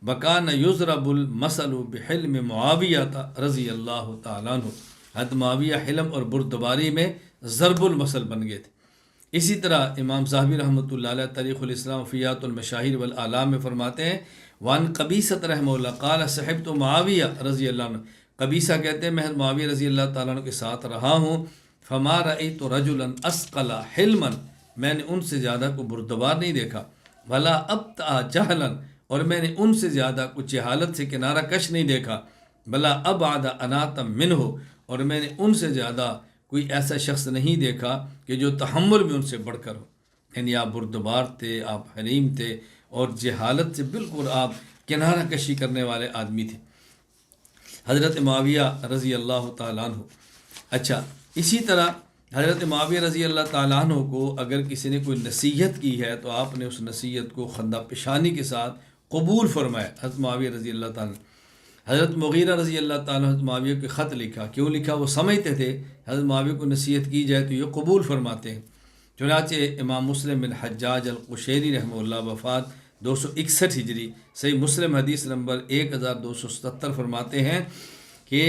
وَكَانَ يُضْرَبُ الْمَثَلُ بِحِلْمِ مُعَاوِيَةَ رضی اللہ تعالیٰ عنہ۔ حضرت معاویہ حلم اور بردباری میں ضرب المثل بن گئے تھے۔ اسی طرح امام صاحبی رحمۃ اللہ علیہ تاریخ الاسلام فیات المشاہیر والآلام میں فرماتے ہیں وان قبیصۃ رحمہ اللہ قال صحبت معاویہ رضی اللہ عنہ، قبیصہ کہتے ہیں میں معاویہ رضی اللہ تعالیٰ عنہ کے ساتھ رہا ہوں، فما رأیت رجلا اسقل حلما، میں نے ان سے زیادہ کو بردبار نہیں دیکھا، ولا ابطأ جہلا، اور میں نے ان سے زیادہ کچھ جہالت سے کنارہ کش نہیں دیکھا، بلا ابعد اناتا منہ، اور میں نے ان سے زیادہ کوئی ایسا شخص نہیں دیکھا کہ جو تحمل میں ان سے بڑھ کر ہو، یعنی آپ بردبار تھے، آپ حلیم تھے، اور جہالت سے بالکل آپ کنارہ کشی کرنے والے آدمی تھے، حضرت معاویہ رضی اللہ تعالیٰ عنہ۔ اچھا، اسی طرح حضرت معاویہ رضی اللہ تعالیٰ عنہ کو اگر کسی نے کوئی نصیحت کی ہے تو آپ نے اس نصیحت کو خندہ پیشانی کے ساتھ قبول فرمایا، حضرت معاویہ رضی اللہ تعالیٰ عنہ۔ حضرت مغیرہ رضی اللہ تعالیٰ حضرت معاویہ کو خط لکھا، کیوں لکھا؟ وہ سمجھتے تھے حضرت معاویہ کو نصیحت کی جائے تو یہ قبول فرماتے ہیں۔ چنانچہ امام مسلم بن حجاج القشیری رحمہ اللہ وفات 261 ہجری، صحیح مسلم حدیث نمبر 1277 فرماتے ہیں کہ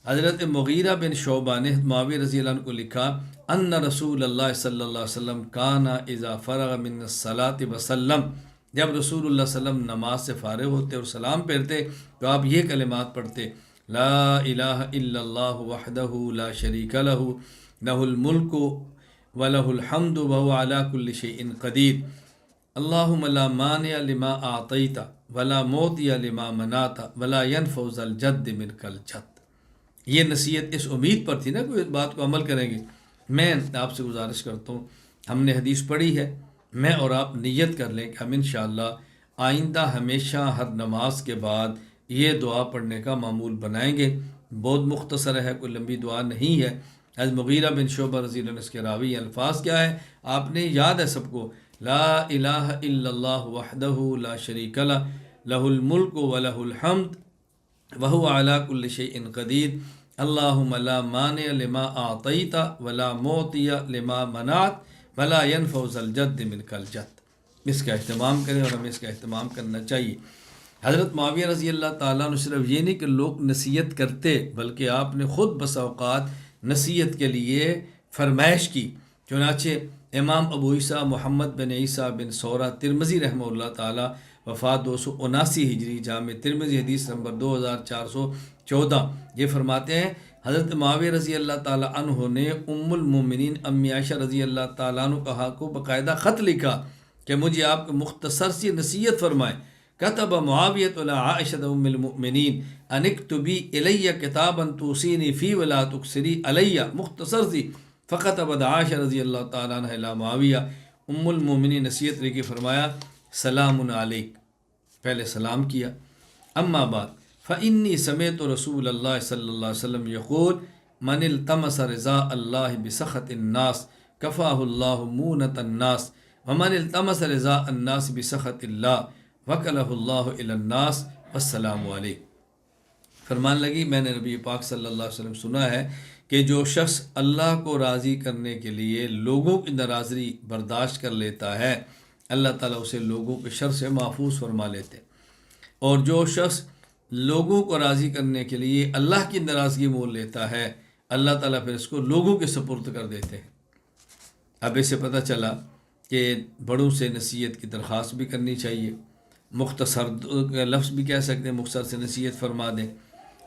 حضرت مغیرہ بن شعبہ نے معاویہ رضی اللہ عنہ کو لکھا ان رسول اللہ صلی اللہ علیہ وسلم کانا اذا فرغ من الصلاۃ وسلم، جب رسول اللہ صلی اللہ علیہ وسلم نماز سے فارغ ہوتے اور سلام پھیرتے تو آپ یہ کلمات پڑھتے لا الہ الا اللہ وحدہ لا شریک لہ لہ الملک ولہ الحمد وہو علی کل شیء قدیر، اللہم لا مانع لما اعطیت ولا معطی لما منعت ولا ينفع ذا الجد منک الجد۔ یہ نصیحت اس امید پر تھی نا کہ اس بات کو عمل کریں گے۔ میں آپ سے گزارش کرتا ہوں، ہم نے حدیث پڑھی ہے، میں اور آپ نیت کر لیں کہ ہم انشاءاللہ آئندہ ہمیشہ ہر نماز کے بعد یہ دعا پڑھنے کا معمول بنائیں گے۔ بہت مختصر ہے، کوئی لمبی دعا نہیں ہے۔ حضرت مغیرہ بن شعبہ رضی اللہ عنہ اس کے راوی الفاظ کیا ہے آپ نے یاد ہے سب کو، لا الہ الا اللہ وحدہ لا شریک لہ لہ الملک ولہ الحمد وہو علی کل شیء قدیر، اللہم لا مانع لما اعطیت ولا معطی لما منعت ولا ينفع ذا الجد منک الجد۔ اس کا اہتمام کریں اور ہمیں اس کا اہتمام کرنا چاہیے۔ حضرت معاویہ رضی اللہ تعالیٰ عنہ صرف یہ نہیں کہ لوگ نصیحت کرتے، بلکہ آپ نے خود بسا اوقات نصیحت کے لیے فرمائش کی۔ چنانچہ امام ابو عیسیٰ محمد بن عیسیٰ بن سورہ ترمذی رحمہ اللہ تعالیٰ وفات 279 ہجری، جامع ترمذی حدیث نمبر 2414، یہ فرماتے ہیں حضرت معاویہ رضی اللہ تعالیٰ عنہ نے ام المومنین امی عائشہ رضی اللہ تعالیٰ عنہ کہا کو باقاعدہ خط لکھا کہ مجھے آپ کو مختصر سی نصیحت فرمائیں۔ کتب معاویۃ الی عائشہ ام المؤمنین ان اکتبی الی کتابا توصینی فی ولا تکثری علی، مختصر سی فکتبت عائشہ رضی اللہ تعالیٰ عنہ الی معاویہ، ام المؤمنین نصیحت لکھی، فرمایا سلام علیک، پہلے سلام کیا، اما بعد فانی سمعت رسول اللہ صلی اللہ علیہ وسلم یقول من التمس رضا اللہ بسخط الناس کفاہ اللہ مونۃ الناس ومن التمس رضا الناس بسخط اللہ وکلہ اللہ الی الناس والسلام علیکم۔ فرمان لگی میں نے نبی پاک صلی اللہ علیہ وسلم سنا ہے کہ جو شخص اللہ کو راضی کرنے کے لیے لوگوں کی ناراضگی برداشت کر لیتا ہے، اللہ تعالیٰ اسے لوگوں کے شر سے محفوظ فرما لیتے، اور جو شخص لوگوں کو راضی کرنے کے لیے اللہ کی ناراضگی مول لیتا ہے، اللہ تعالیٰ پھر اس کو لوگوں کے سپرد کر دیتے ہیں۔ اب اسے پتہ چلا کہ بڑوں سے نصیحت کی درخواست بھی کرنی چاہیے، مختصر لفظ بھی کہہ سکتے ہیں، مختصر سے نصیحت فرما دیں،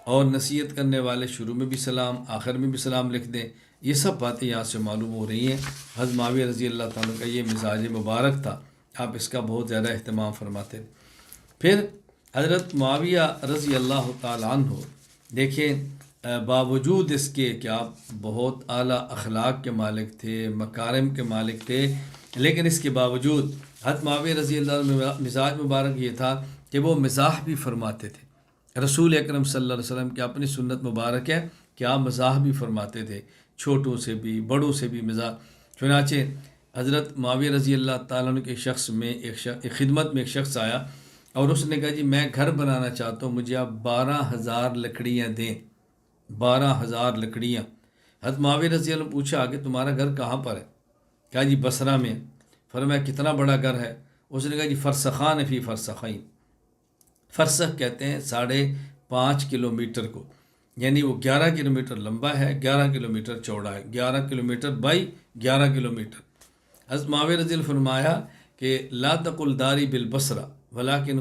اور نصیحت کرنے والے شروع میں بھی سلام آخر میں بھی سلام لکھ دیں۔ یہ سب باتیں یہاں سے معلوم ہو رہی ہیں۔ حضرت معاویہ رضی اللہ تعالیٰ کا یہ مزاج مبارک تھا، آپ اس کا بہت زیادہ اہتمام فرماتے۔ پھر حضرت معاویہ رضی اللہ تعالیٰ عنہ دیکھیں باوجود اس کے کہ آپ بہت اعلیٰ اخلاق کے مالک تھے، مکارم کے مالک تھے، لیکن اس کے باوجود حضرت معاویہ رضی اللہ عنہ مزاج مبارک یہ تھا کہ وہ مزاح بھی فرماتے تھے۔ رسول اکرم صلی اللہ علیہ وسلم کی اپنی سنت مبارک ہے کہ آپ مزاح بھی فرماتے تھے، چھوٹوں سے بھی بڑوں سے بھی مزاح۔ چنانچہ حضرت معاویہ رضی اللہ تعالیٰ عنہ کے شخص میں ایک خدمت میں ایک شخص آیا اور اس نے کہا جی میں گھر بنانا چاہتا ہوں، مجھے آپ 12,000 لکڑیاں دیں، 12,000 لکڑیاں۔ حضرت معاویہ رضی اللہ عنہ پوچھا کہ تمہارا گھر کہاں پر ہے؟ کہا جی بصرہ میں۔ فرمایا کتنا بڑا گھر ہے؟ اس نے کہا جی فرسخان فی فرسخین، فرسخ کہتے ہیں 5.5 کلومیٹر کو، یعنی وہ 11 کلومیٹر لمبا ہے، 11 کلومیٹر چوڑا ہے، 11 کلومیٹر بائی 11 کلومیٹر۔ حضرت معاویہ رضی اللہ عنہ فرمایا کہ لا تقل داری بالبصرہ ولکن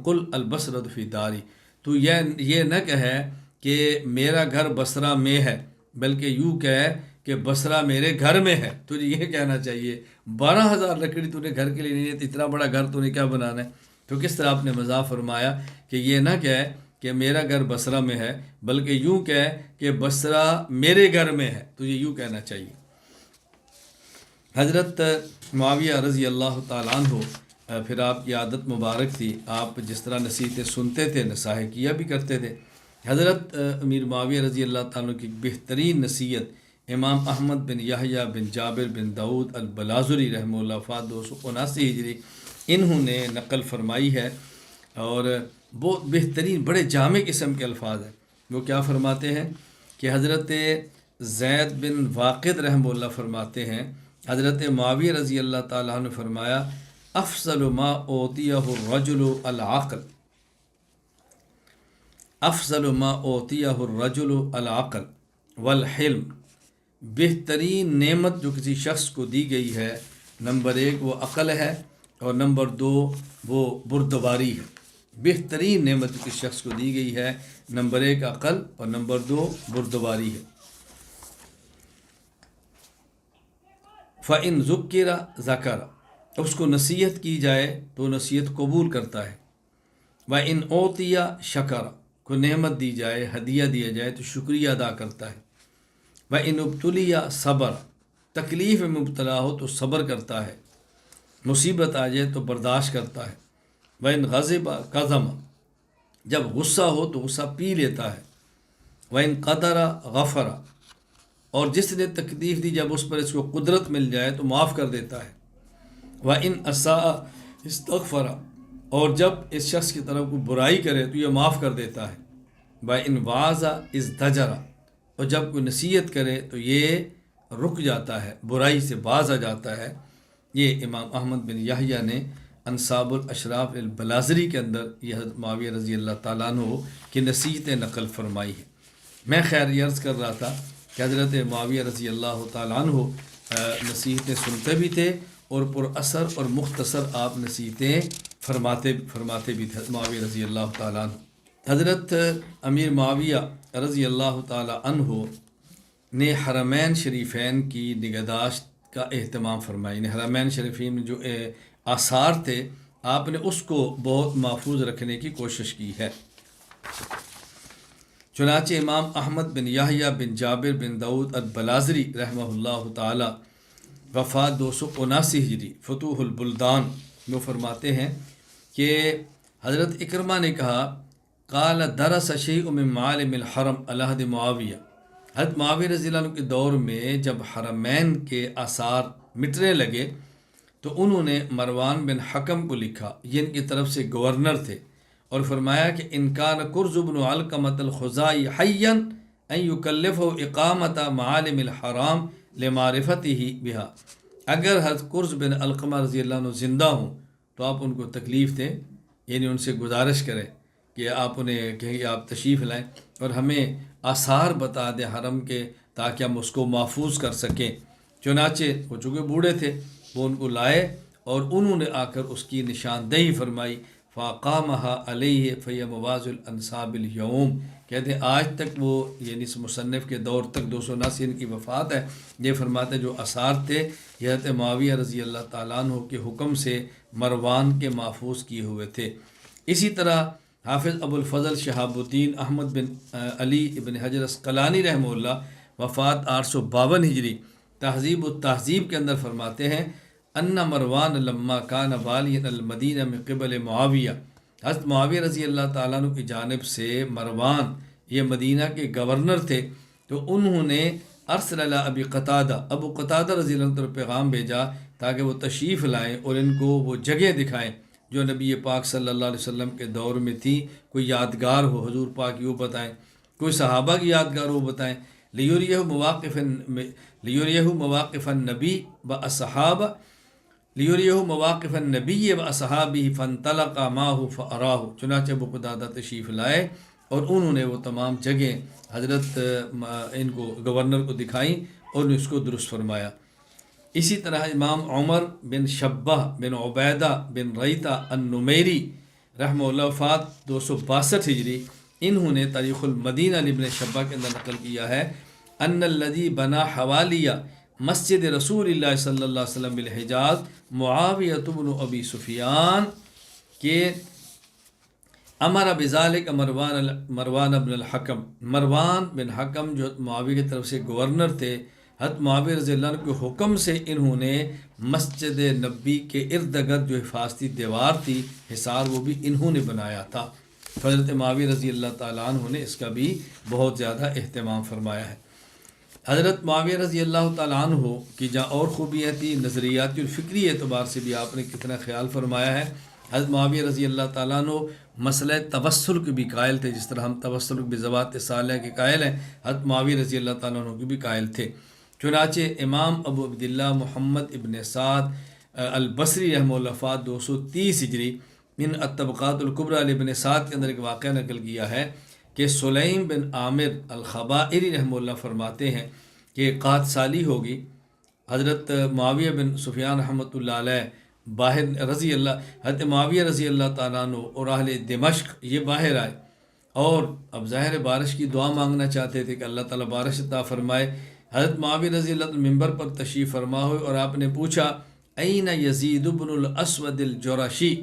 قل البصرۃ فی داری، تو یہ نہ کہے کہ میرا گھر بصرہ میں ہے، بلکہ یوں کہے کہ بصرہ میرے گھر میں ہے۔ تجھے یہ کہنا چاہیے 12,000 لکڑی تو نے گھر کے لیے نہیں ہے، تو اتنا بڑا گھر تو نے کیا بنانا ہے؟ تو کس طرح آپ نے مزاح فرمایا کہ یہ نہ کہے کہ میرا گھر بصرہ میں ہے، بلکہ یوں کہے کہ بصرہ میرے گھر میں ہے، تجھے یوں کہنا چاہیے۔ حضرت معاویہ رضی اللہ تعالیٰ عنہ پھر آپ کی عادت مبارک تھی، آپ جس طرح نصیحتیں سنتے تھے نصاح کیا بھی کرتے تھے۔ حضرت امیر معاویہ رضی اللہ تعالیٰ عنہ کی بہترین نصیحت امام احمد بن یحییٰ بن جابر بن داؤد البلازری رحمہ اللہ وفات 279 ہجری انہوں نے نقل فرمائی ہے، اور بہت بہترین بڑے جامع قسم کے الفاظ ہیں۔ وہ کیا فرماتے ہیں کہ حضرت زید بن واقد رحمہ اللہ فرماتے ہیں حضرت معاویہ رضی اللہ تعالیٰ عنہ نے فرمایا افضل ما اوتیہ الرجل العقل، افضل ما اوتیہ الرجل العقل والحلم، بہترین نعمت جو کسی شخص کو دی گئی ہے، نمبر 1 وہ عقل ہے، اور نمبر 2 وہ بردباری ہے۔ بہترین نعمت جو کسی شخص کو دی گئی ہے، نمبر 1 عقل اور نمبر 2 بردباری ہے۔ فَإِن ذُكِّرَ ذَكَرَ، اس کو نصیحت کی جائے تو نصیحت قبول کرتا ہے۔ وَإِن أُعْطِيَ شَكَرَ، کو نعمت دی جائے، ہدیہ دیا جائے تو شکریہ ادا کرتا ہے۔ وَإِن ابْتُلِيَ صَبَرَ، تکلیف میں مبتلا ہو تو صبر کرتا ہے، مصیبت آ جائے تو برداشت کرتا ہے۔ وَإِن غَضِبَ كَظَمَ، جب غصہ ہو تو غصہ پی لیتا ہے۔ وَإِن قَدَرَ غَفَرَ، اور جس نے تکلیف دی جب اس پر اس کو قدرت مل جائے تو معاف کر دیتا ہے۔ وَإِن أَسَاءَ اسْتَغْفَرَ، اور جب اس شخص کی طرف کوئی برائی کرے تو یہ معاف کر دیتا ہے۔ وَإِن وَعَظَ ازْدَجَرَ، اور جب کوئی نصیحت کرے تو یہ رک جاتا ہے، برائی سے باز آ جاتا ہے۔ یہ امام احمد بن یحییٰ نے انصاب الاشراف البلازری کے اندر یہ حضرت معاویہ رضی اللہ تعالیٰ عنہ کی نصیحتیں نقل فرمائی ہیں۔ میں خیر یہ عرض کر رہا تھا کہ حضرت معاویہ رضی اللہ تعالیٰ عنہ نصیحتیں سنتے بھی تھے اور پر اثر اور مختصر آپ نصیحتیں فرماتے بھی تھے معاویہ رضی اللہ تعالیٰ عنہ۔ حضرت امیر معاویہ رضی اللہ تعالیٰ عنہ نے حرمین شریفین کی نگہداشت کا اہتمام فرمایا، یعنی حرمین شریفین میں جو آثار تھے آپ نے اس کو بہت محفوظ رکھنے کی کوشش کی ہے۔ چنانچہ امام احمد بن یحییٰ بن جابر بن داؤد البلازری رحمہ اللہ تعالی وفات 279 ہجری فتوح البلدان میں فرماتے ہیں کہ حضرت اکرمہ نے کہا قال درس شیء من معالم الحرم علی عہد معاویہ، حضرت معاویہ رضی اللہ عنہ کے دور میں جب حرمین کے آثار مٹنے لگے تو انہوں نے مروان بن حکم کو لکھا، یہ ان کی طرف سے گورنر تھے، اور فرمایا کہ ان کان کرز بن علقمۃ الخزائی حیا ان یکلفہ اقامت معالم الحرام لمعرفتہ بہا، اگر حضرت کرز بن علقمہ رضی اللہ عنہ زندہ ہوں تو آپ ان کو تکلیف دیں، یعنی ان سے گزارش کریں کہ آپ انہیں کہیں کہ آپ تشریف لائیں اور ہمیں آثار بتا دیں حرم کے تاکہ ہم اس کو محفوظ کر سکیں۔ چنانچہ وہ چونکہ بوڑھے تھے وہ ان کو لائے اور انہوں نے آ کر اس کی نشاندہی فرمائی، فَأَقَامَهَا عَلَيْهِ فَهِيَ مَوَاضِعُ الْأَنْسَابِ الْيَوْمِ، کہتے ہیں آج تک وہ یعنی اس مصنف کے دور تک 279 ان کی وفات ہے، یہ فرماتے جو آثار تھے یہ حضرت معاویہ رضی اللہ تعالیٰ عنہ کے حکم سے مروان کے محفوظ کیے ہوئے تھے۔ اسی طرح حافظ ابو الفضل شہاب الدین احمد بن علی ابن حجر عسقلانی رحمہ اللہ وفات 852 ہجری تہذیب التہذیب کے اندر فرماتے ہیں ان مروان لما کان والیًا المدینہ من قبل معاویہ، حضرت معاویہ رضی اللہ تعالیٰ عنہ کی جانب سے مروان یہ مدینہ کے گورنر تھے، تو انہوں نے ارسل علی ابی قتادہ، ابو قتادہ رضی اللہ عنہ پیغام بھیجا تاکہ وہ تشریف لائیں اور ان کو وہ جگہ دکھائیں جو نبی پاک صلی اللہ علیہ وسلم کے دور میں تھی، کوئی یادگار ہو حضور پاک یوں بتائیں، کوئی صحابہ کی یادگار ہو بتائیں، لیوریہ مواقف النبی و اصحابہ، لیوریہ مواقف النبی و اصحابہ فانطلق معہ فاراہ، چنانچہ ابو قتادہ تشریف لائے اور انہوں نے وہ تمام جگہیں حضرت ان کو گورنر کو دکھائیں اور نے اس کو درست فرمایا۔ اسی طرح امام عمر بن شبہ بن عبیدہ بن ریطہ النمیری رحمہ اللہ وفات 262 ہجری، انہوں نے تاریخ المدینہ ابن شبہ کے اندر نقل کیا ہے ان الذی بنا حوالیہ مسجد رسول اللہ صلی اللہ علیہ وسلم بالحجاز معاویۃ بن ابی سفیان کہ امر بذالک مروان بن الحکم، مروان بن حکم جو معاویہ کی طرف سے گورنر تھے، حضرت معاویہ رضی اللہ عنہ کے حکم سے انہوں نے مسجد نبی کے ارد گرد جو حفاظتی دیوار تھی حصار، وہ بھی انہوں نے بنایا تھا۔ حضرت معاویہ رضی اللہ تعالیٰ عنہ نے اس کا بھی بہت زیادہ اہتمام فرمایا ہے۔ حضرت معاویہ رضی اللہ تعالیٰ عنہ کی جہاں اور خوبیاں تھیں، نظریاتی اور فکری اعتبار سے بھی آپ نے کتنا خیال فرمایا ہے۔ حضرت معاویہ رضی اللہ تعالیٰ عنہ مسئلہ توسل کے بھی قائل تھے، جس طرح ہم توسل بذوات صالحہ کے قائل ہیں، حضرت معاویہ رضی اللہ تعالیٰ عنہ کے بھی قائل تھے۔ چنانچہ امام ابو عبداللہ محمد ابن سعد البصری رحمہ اللہ وفات 230 ہجری من الطبقات الکبریٰ ابن سعد کے اندر ایک واقعہ نقل کیا ہے کہ سلیم بن عامر الخبائری رحمہ اللہ فرماتے ہیں کہ قحط سالی ہوگی، حضرت معاویہ بن سفیان رحمۃ اللہ علیہ باہر رضی اللہ حضرت معاویہ رضی اللہ تعالیٰ عنہ اور اہل دمشق یہ باہر آئے اور اب ظاہر بارش کی دعا مانگنا چاہتے تھے کہ اللہ تعالیٰ بارش عطا فرمائے۔ حضرت معاویہ رضی اللہ عنہ ممبر پر تشریف فرما ہوئے اور آپ نے پوچھا این یزید بن الاسود الجرشی،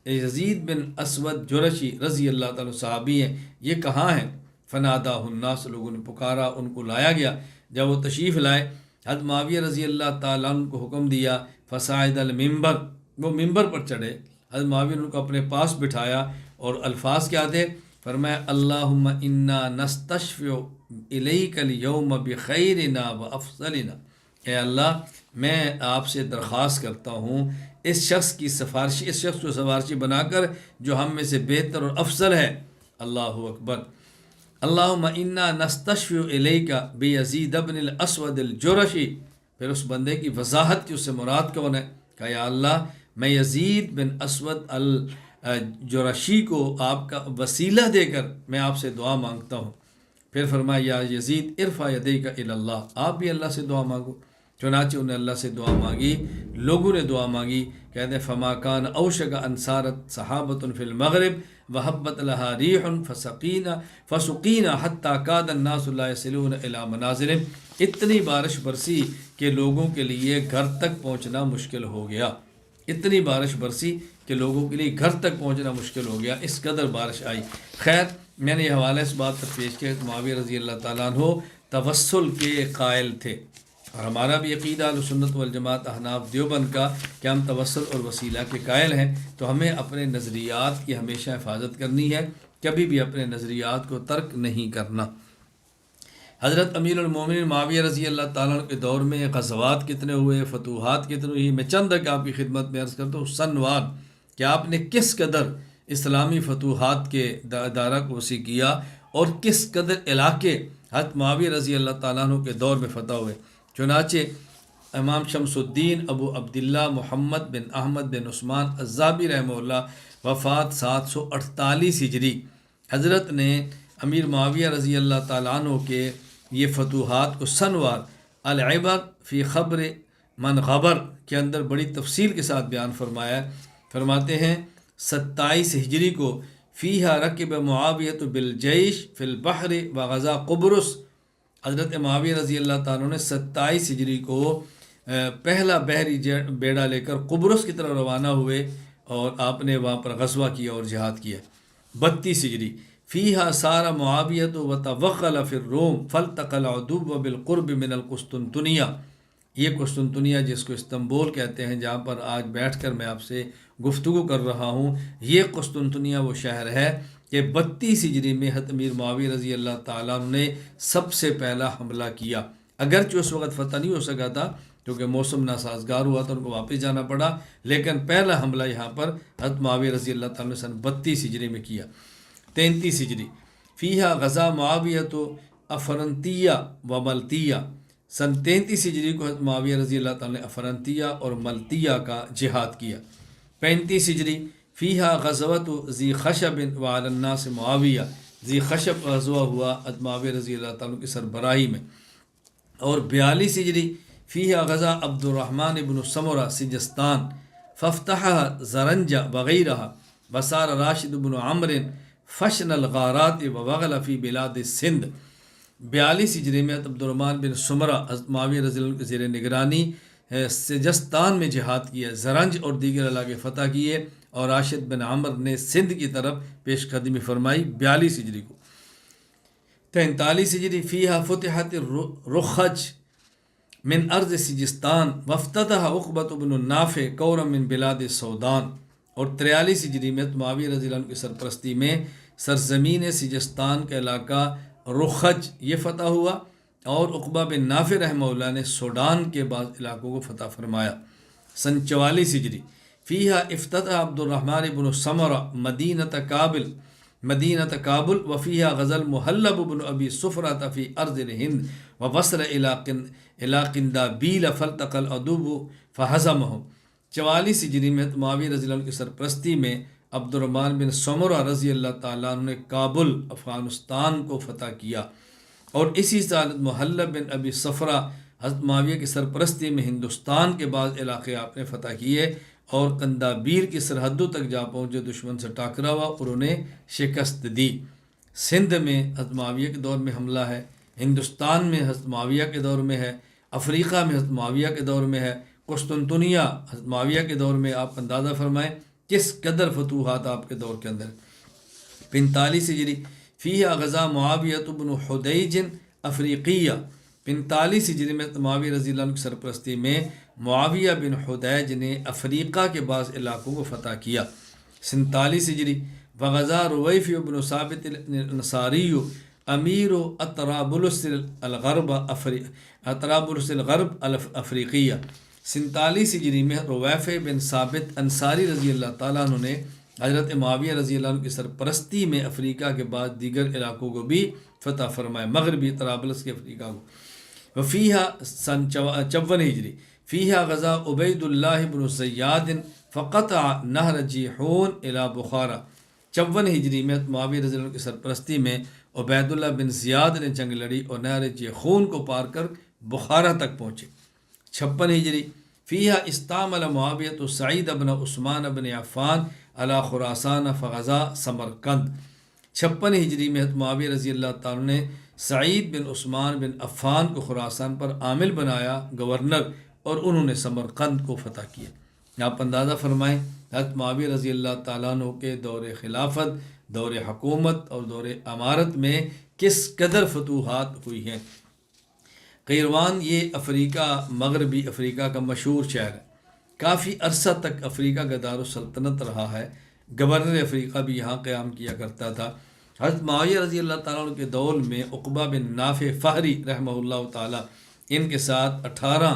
یزید بن اسود جرشی رضی اللہ تعالیٰ صحابی ہیں، یہ کہاں ہیں؟ فنادہ الناس، لوگوں نے پکارا، ان کو لایا گیا۔ جب وہ تشریف لائے حضرت معاویہ رضی اللہ تعالیٰ عنہ کو حکم دیا فصاعد المنبر، وہ ممبر پر چڑھے، حضرت معاویہ نے ان کو اپنے پاس بٹھایا اور الفاظ کیا تھے؟ فرمایا اللہم انا نستشفع الیک اليوم بخیرنا وافضلنا، اے اللہ میں آپ سے درخواست کرتا ہوں اس شخص کی سفارشی، اس شخص کو سفارشی بنا کر جو ہم میں سے بہتر اور افضل ہے۔ اللہ اکبر۔ اللہم انا نستشفع الیک بیزید بن الاسود الجرشی، پھر اس بندے کی وضاحت کی اس سے مراد کون ہے؟ کہ یا اللہ میں یزید بن اسود الجرشی کو آپ کا وسیلہ دے کر میں آپ سے دعا مانگتا ہوں۔ پھر فرمایا یا یزید ارفع یدیک الی اللہ، آپ بھی اللہ سے دعا مانگو۔ چنانچہ انہیں اللہ سے دعا مانگی، لوگوں نے دعا مانگی، کہتے ہیں فما کان اوشک ان صارت صحابۃ فی المغرب وحبت لها ریح فسقینا حتی کاد الناس لا یصلون الی منازلہم، اتنی بارش برسی کہ لوگوں کے لیے گھر تک پہنچنا مشکل ہو گیا، اتنی بارش برسی کہ لوگوں کے لیے گھر تک پہنچنا مشکل ہو گیا، اس قدر بارش آئی۔ خیر میں نے یہ حوالہ اس بات پر پیش کیا کہ معاویہ رضی اللہ تعالیٰ عنہ توسل کے قائل تھے، اور ہمارا بھی عقیدہ اہل سنت والجماعت احناف دیوبند کا کہ ہم توسل اور وسیلہ کے قائل ہیں، تو ہمیں اپنے نظریات کی ہمیشہ حفاظت کرنی ہے، کبھی بھی اپنے نظریات کو ترک نہیں کرنا۔ حضرت امیر المومنین معاویہ رضی اللہ تعالیٰ عنہ کے دور میں غزوات کتنے ہوئے، فتوحات کتنے ہوئی، میں چند ایک آپ کی خدمت میں عرض کرتا ہوں سنوار کہ آپ نے کس قدر اسلامی فتوحات کے دائرہ کو وسیع کیا اور کس قدر علاقے حضرت معاویہ رضی اللہ تعالیٰ عنہ کے دور میں فتح ہوئے۔ چنانچہ امام شمس الدین ابو عبداللہ محمد بن احمد بن عثمان الزابی رحمہ اللہ وفات 748 ہجری، حضرت نے امیر معاویہ رضی اللہ تعالیٰ عنہ کے یہ فتوحات کو سنوار العبر فی خبر من غبر کے اندر بڑی تفصیل کے ساتھ بیان فرمایا ہے۔ فرماتے ہیں 27 ہجری کو فیہا رکب معاویۃ بالجیش فی البحر وغزا قبرص، حضرت معاویہ رضی اللہ تعالیٰ نے 27 ہجری کو پہلا بحری بیڑا لے کر قبرص کی طرف روانہ ہوئے اور آپ نے وہاں پر غزوہ کیا اور جہاد کیا۔ 32 ہجری فیہا سار معاویۃ وتوغل فی الروم فالتقى العدو بالقرب من القسطنطنیہ، یہ قسطنطنیہ جس کو استنبول کہتے ہیں، جہاں پر آج بیٹھ کر میں آپ سے گفتگو کر رہا ہوں، یہ قسطنطنیہ وہ شہر ہے کہ 32 ہجری میں حضرت امیر معاویہ رضی اللہ تعالیٰ عنہ نے سب سے پہلا حملہ کیا، اگرچہ اس وقت فتح نہیں ہو سکا تھا کیونکہ موسم ناسازگار ہوا تو ان کو واپس جانا پڑا، لیکن پہلا حملہ یہاں پر حضرت معاویہ رضی اللہ تعالیٰ نے سن 32 ہجری میں کیا۔ 33 ہجری فیہا غزا معاویۃ افرنتیہ و ملتیہ، سن 33 ہجری کو حضرت معاویہ رضی اللہ تعالیٰ نے افرنتیہ اور ملتیہ کا جہاد کیا۔ 35 ہجری فیہا غزوۃ ذی خشب وعلی الناس معاویہ، ذی خشب غزوہ ہوا معاویہ رضی اللہ تعالیٰ کی سربراہی میں، اور 42 ہجری فیہا غزا عبد الرحمن ابن سمرہ سجستان فافتحها زرنجہ وغیرہ وصار راشد بن عمرو فشن الغارات وغل فی بلاد سندھ۔ 42 ہجری میں عبد الرحمن بن سمرہ حضرت معاویہ رضی اللہ عنہ کے زیر نگرانی سجستان میں جہاد کیا، زرنج اور دیگر علاقے فتح کیے، اور راشد بن عمرو نے سندھ کی طرف پیش قدمی فرمائی 42 ہجری کو۔ 43 ہجری فیہا فتحت الرخج من ارض سجستان وافتتح عقبۃ بن النافع کورا من بلاد سودان، اور 43 ہجری میں معاویہ رضی اللہ عنہ کی سرپرستی میں سرزمین سجستان کا علاقہ رخج یہ فتح ہوا، اور عقبہ بن نافع رحمہ اللہ نے سوڈان کے بعض علاقوں کو فتح فرمایا۔ 44 ہجری فیہا افتتح عبد الرحمن بن سمرہ مدینۃ کابل وفیہا غزل محلب بن ابی صفرۃ فی ارض الہند ووصل الی قندابیل فالتقى العدو فہزمہم۔ 44 ہجری میں معاویہ رضی اللہ عنہ کی سرپرستی میں عبد الرحمن بن سمرہ رضی اللہ تعالیٰ عنہ نے کابل افغانستان کو فتح کیا، اور اسی سال محلب بن ابی صفرہ حضرت معاویہ کی سرپرستی میں ہندوستان کے بعض علاقے آپ نے فتح کیے، اور قندابیر کی سرحدوں تک جا پہنچے، دشمن سے ٹاکرا ہوا اور انہیں شکست دی۔ سندھ میں حضرت معاویہ کے دور میں حملہ ہے، ہندوستان میں حضرت معاویہ کے دور میں ہے، افریقہ میں حضرت معاویہ کے دور میں ہے، قسطنطنیہ حضرت معاویہ کے دور میں۔ آپ اندازہ فرمائیں کس قدر فتوحات آپ کے دور کے اندر۔ 45 ہجری فیہا غزا معاویہ بن حدیج افریقیہ۔ 45 ہجری میں معاویہ رضی اللہ عنہ کی سرپرستی میں معاویہ بن حدیج نے افریقہ کے بعض علاقوں کو فتح کیا۔ 47 ہجری وغزا رویفی بن ثابت الانصاری امیر اطرابلس الغرب افریقیہ۔ 47 ہجری میں رویفع بن ثابت انصاری رضی اللہ تعالیٰ عنہ نے حضرت معاویہ رضی اللہ عنہ کی سرپرستی میں افریقہ کے بعد دیگر علاقوں کو بھی فتح فرمایا، مغربی طرابلس کے افریقہ کو۔ وفیہا سن 54 ہجری فیہا غزا عبید اللہ بن زیاد فقطع نہر جیحون الی بخارا۔ 54 ہجری میں معاویہ رضی اللہ عنہ کی سرپرستی میں عبید اللہ بن زیاد نے جنگ لڑی اور نہر جیحون کو پار کر بخارا تک پہنچے۔ 56 ہجری فیہا استعمل معاویہ سعید بن عثمان بن عفان علی خراسان فغزا سمرقند۔ 56 ہجری میں معاویہ رضی اللہ تعالیٰ نے سعید بن عثمان بن عفان کو خراسان پر عامل بنایا گورنر، اور انہوں نے سمرقند کو فتح کیا۔ آپ اندازہ فرمائیں حضرت معاویہ رضی اللہ تعالیٰ عنہ کے دور خلافت، دور حکومت اور دور امارت میں کس قدر فتوحات ہوئی ہیں۔ قیروان یہ افریقہ، مغربی افریقہ کا مشہور شہر ہے، کافی عرصہ تک افریقہ کا دارالسلطنت رہا ہے، گورنر افریقہ بھی یہاں قیام کیا کرتا تھا۔ حضرت معاویہ رضی اللہ تعالیٰ عنہ کے دور میں عقبہ بن نافع فہری رحمہ اللہ تعالیٰ، ان کے ساتھ 18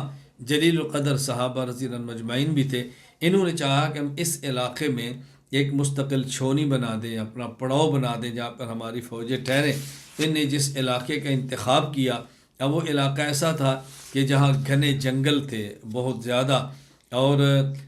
جلیل القدر صحابہ رضی اللہ عنہ مجمعین بھی تھے۔ انہوں نے چاہا کہ ہم اس علاقے میں ایک مستقل چھونی بنا دیں، اپنا پڑاؤ بنا دیں جہاں پر ہماری فوجیں ٹھہریں۔ ان نے جس علاقے کا انتخاب کیا، اب وہ علاقہ ایسا تھا کہ جہاں گھنے جنگل تھے بہت زیادہ، اور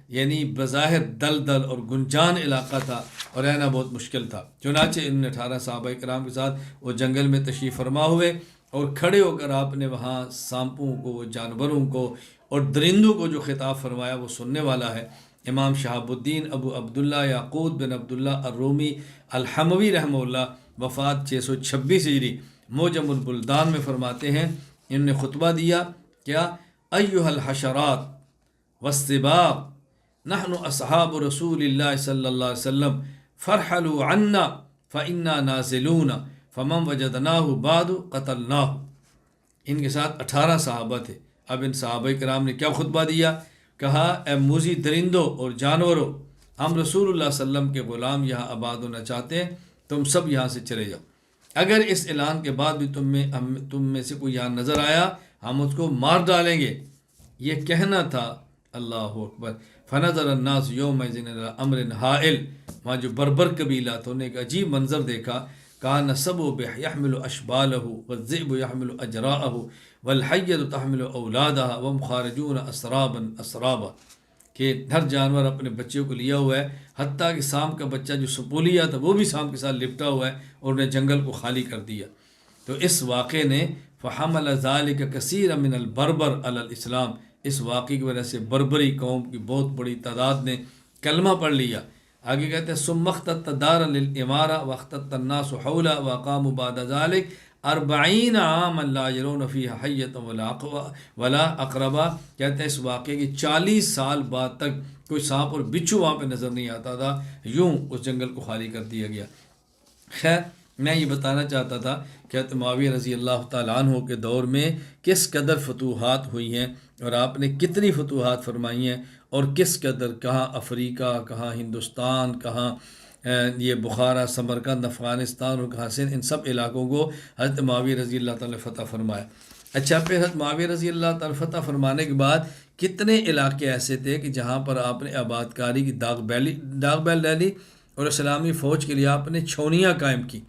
یعنی بظاہر دلدل اور گنجان علاقہ تھا، اور رہنا بہت مشکل تھا۔ چنانچہ ان 18 صحابہ کرام کے ساتھ وہ جنگل میں تشریف فرما ہوئے، اور کھڑے ہو کر آپ نے وہاں سانپوں کو، جانوروں کو اور درندوں کو جو خطاب فرمایا وہ سننے والا ہے۔ امام شہاب الدین ابو عبداللہ یعقوب بن عبداللہ الرومی الحموی رحمہ اللہ، وفات 626 ہجری، موجم البلدان میں فرماتے ہیں، انہوں نے خطبہ دیا، کیا ایھا الحشرات والسباع نحن اصحاب رسول اللہ صلی اللہ علیہ وسلم فرحلوا عنا فإنا نازلون فمن وجدناہ بعد قتلناہ۔ ان کے ساتھ 18 صحابہ تھے۔ اب ان صحابہ کرام نے کیا خطبہ دیا؟ کہا، اے موذی درندوں اور جانوروں، ہم رسول اللہ صلی اللہ علیہ وسلم کے غلام یہاں آباد ہونا چاہتے ہیں، تم سب یہاں سے چلے جاؤ۔ اگر اس اعلان کے بعد بھی تم میں سے کوئی یہاں نظر آیا، ہم اس کو مار ڈالیں گے۔ یہ کہنا تھا، اللہ اکبر۔ فنظر الناس یومئذ الی امر ہائل، وہاں جو بربر قبیلہ تھا انہوں نے ایک عجیب منظر دیکھا، کان السبع یحمل اشبالہ والذئب یحمل اجراءہ والحیۃ تحمل اولادہ وهم خارجون اسرابا اسرابا، کہ ہر جانور اپنے بچے کو لیا ہوا ہے، حتیٰ کہ سانپ کا بچہ جو سپولیا تھا وہ بھی سانپ کے ساتھ لپٹا ہوا ہے، اور انہیں جنگل کو خالی کر دیا۔ تو اس واقعے نے فحمل ذالک کثیر من البربر علی الاسلام، اس واقعے کی وجہ سے بربری قوم کی بہت بڑی تعداد نے کلمہ پڑھ لیا۔ آگے کہتے ہیں ثم اختت دارا للامارہ واختت الناس حولا وقاموا بعد ذلك 40 عاما لا يرون فيها حية ولا اقربا، کہتے ہیں اس واقعے کی 40 سال بعد تک کوئی سانپ اور بچھو وہاں پہ نظر نہیں آتا تھا، یوں اس جنگل کو خالی کر دیا گیا۔ خیر، میں یہ بتانا چاہتا تھا کہ معاویہ رضی اللہ تعالیٰ عنہ کے دور میں کس قدر فتوحات ہوئی ہیں، اور آپ نے کتنی فتوحات فرمائی ہیں، اور کس قدر کہاں افریقہ، کہاں ہندوستان، کہاں یہ بخارا، سمرقند، افغانستان اور کہاں سندھ، ان سب علاقوں کو حضرت معاویہ رضی اللہ تعالیٰ نے فتح فرمایا۔ اچھا، پھر حضرت معاویہ رضی اللہ تعالیٰ فتح فرمانے کے بعد کتنے علاقے ایسے تھے کہ جہاں پر آپ نے آباد کاری کی داغ بیل ڈالی، اور اسلامی فوج کے لیے آپ نے چھاؤنیاں قائم کی۔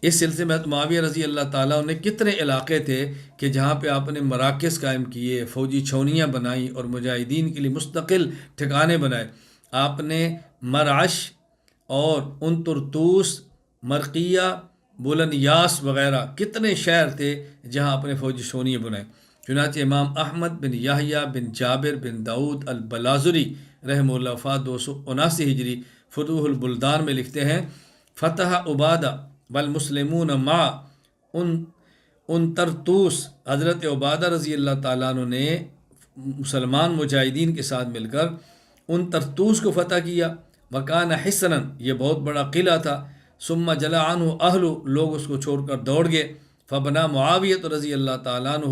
اس سلسلے میں معاویہ رضی اللہ تعالیٰ نے کتنے علاقے تھے کہ جہاں پہ آپ نے مراکز قائم کیے، فوجی چھاؤنیاں بنائیں، اور مجاہدین کے لیے مستقل ٹھکانے بنائے۔ آپ نے مرعش اور انطرطوس، مرقیہ، بولنیاس وغیرہ کتنے شہر تھے جہاں اپنے فوجی چھاؤنیاں بنائیں۔ چنانچہ امام احمد بن یحییٰ بن جابر بن داؤد البلازری رحمہ اللہ وفات 279 ہجری فتوح البلدان میں لکھتے ہیں، فتح عبادہ والمسلمون مع انطرطوس، حضرت عبادہ رضی اللہ تعالیٰ عنہ نے مسلمان مجاہدین کے ساتھ مل کر انطرطوس کو فتح کیا۔ وکان حصنا، یہ بہت بڑا قلعہ تھا۔ ثم جلا عنہ اہل، لوگ اس کو چھوڑ کر دوڑ گئے۔ فبنا معاویہ رضی اللہ تعالیٰ عنہ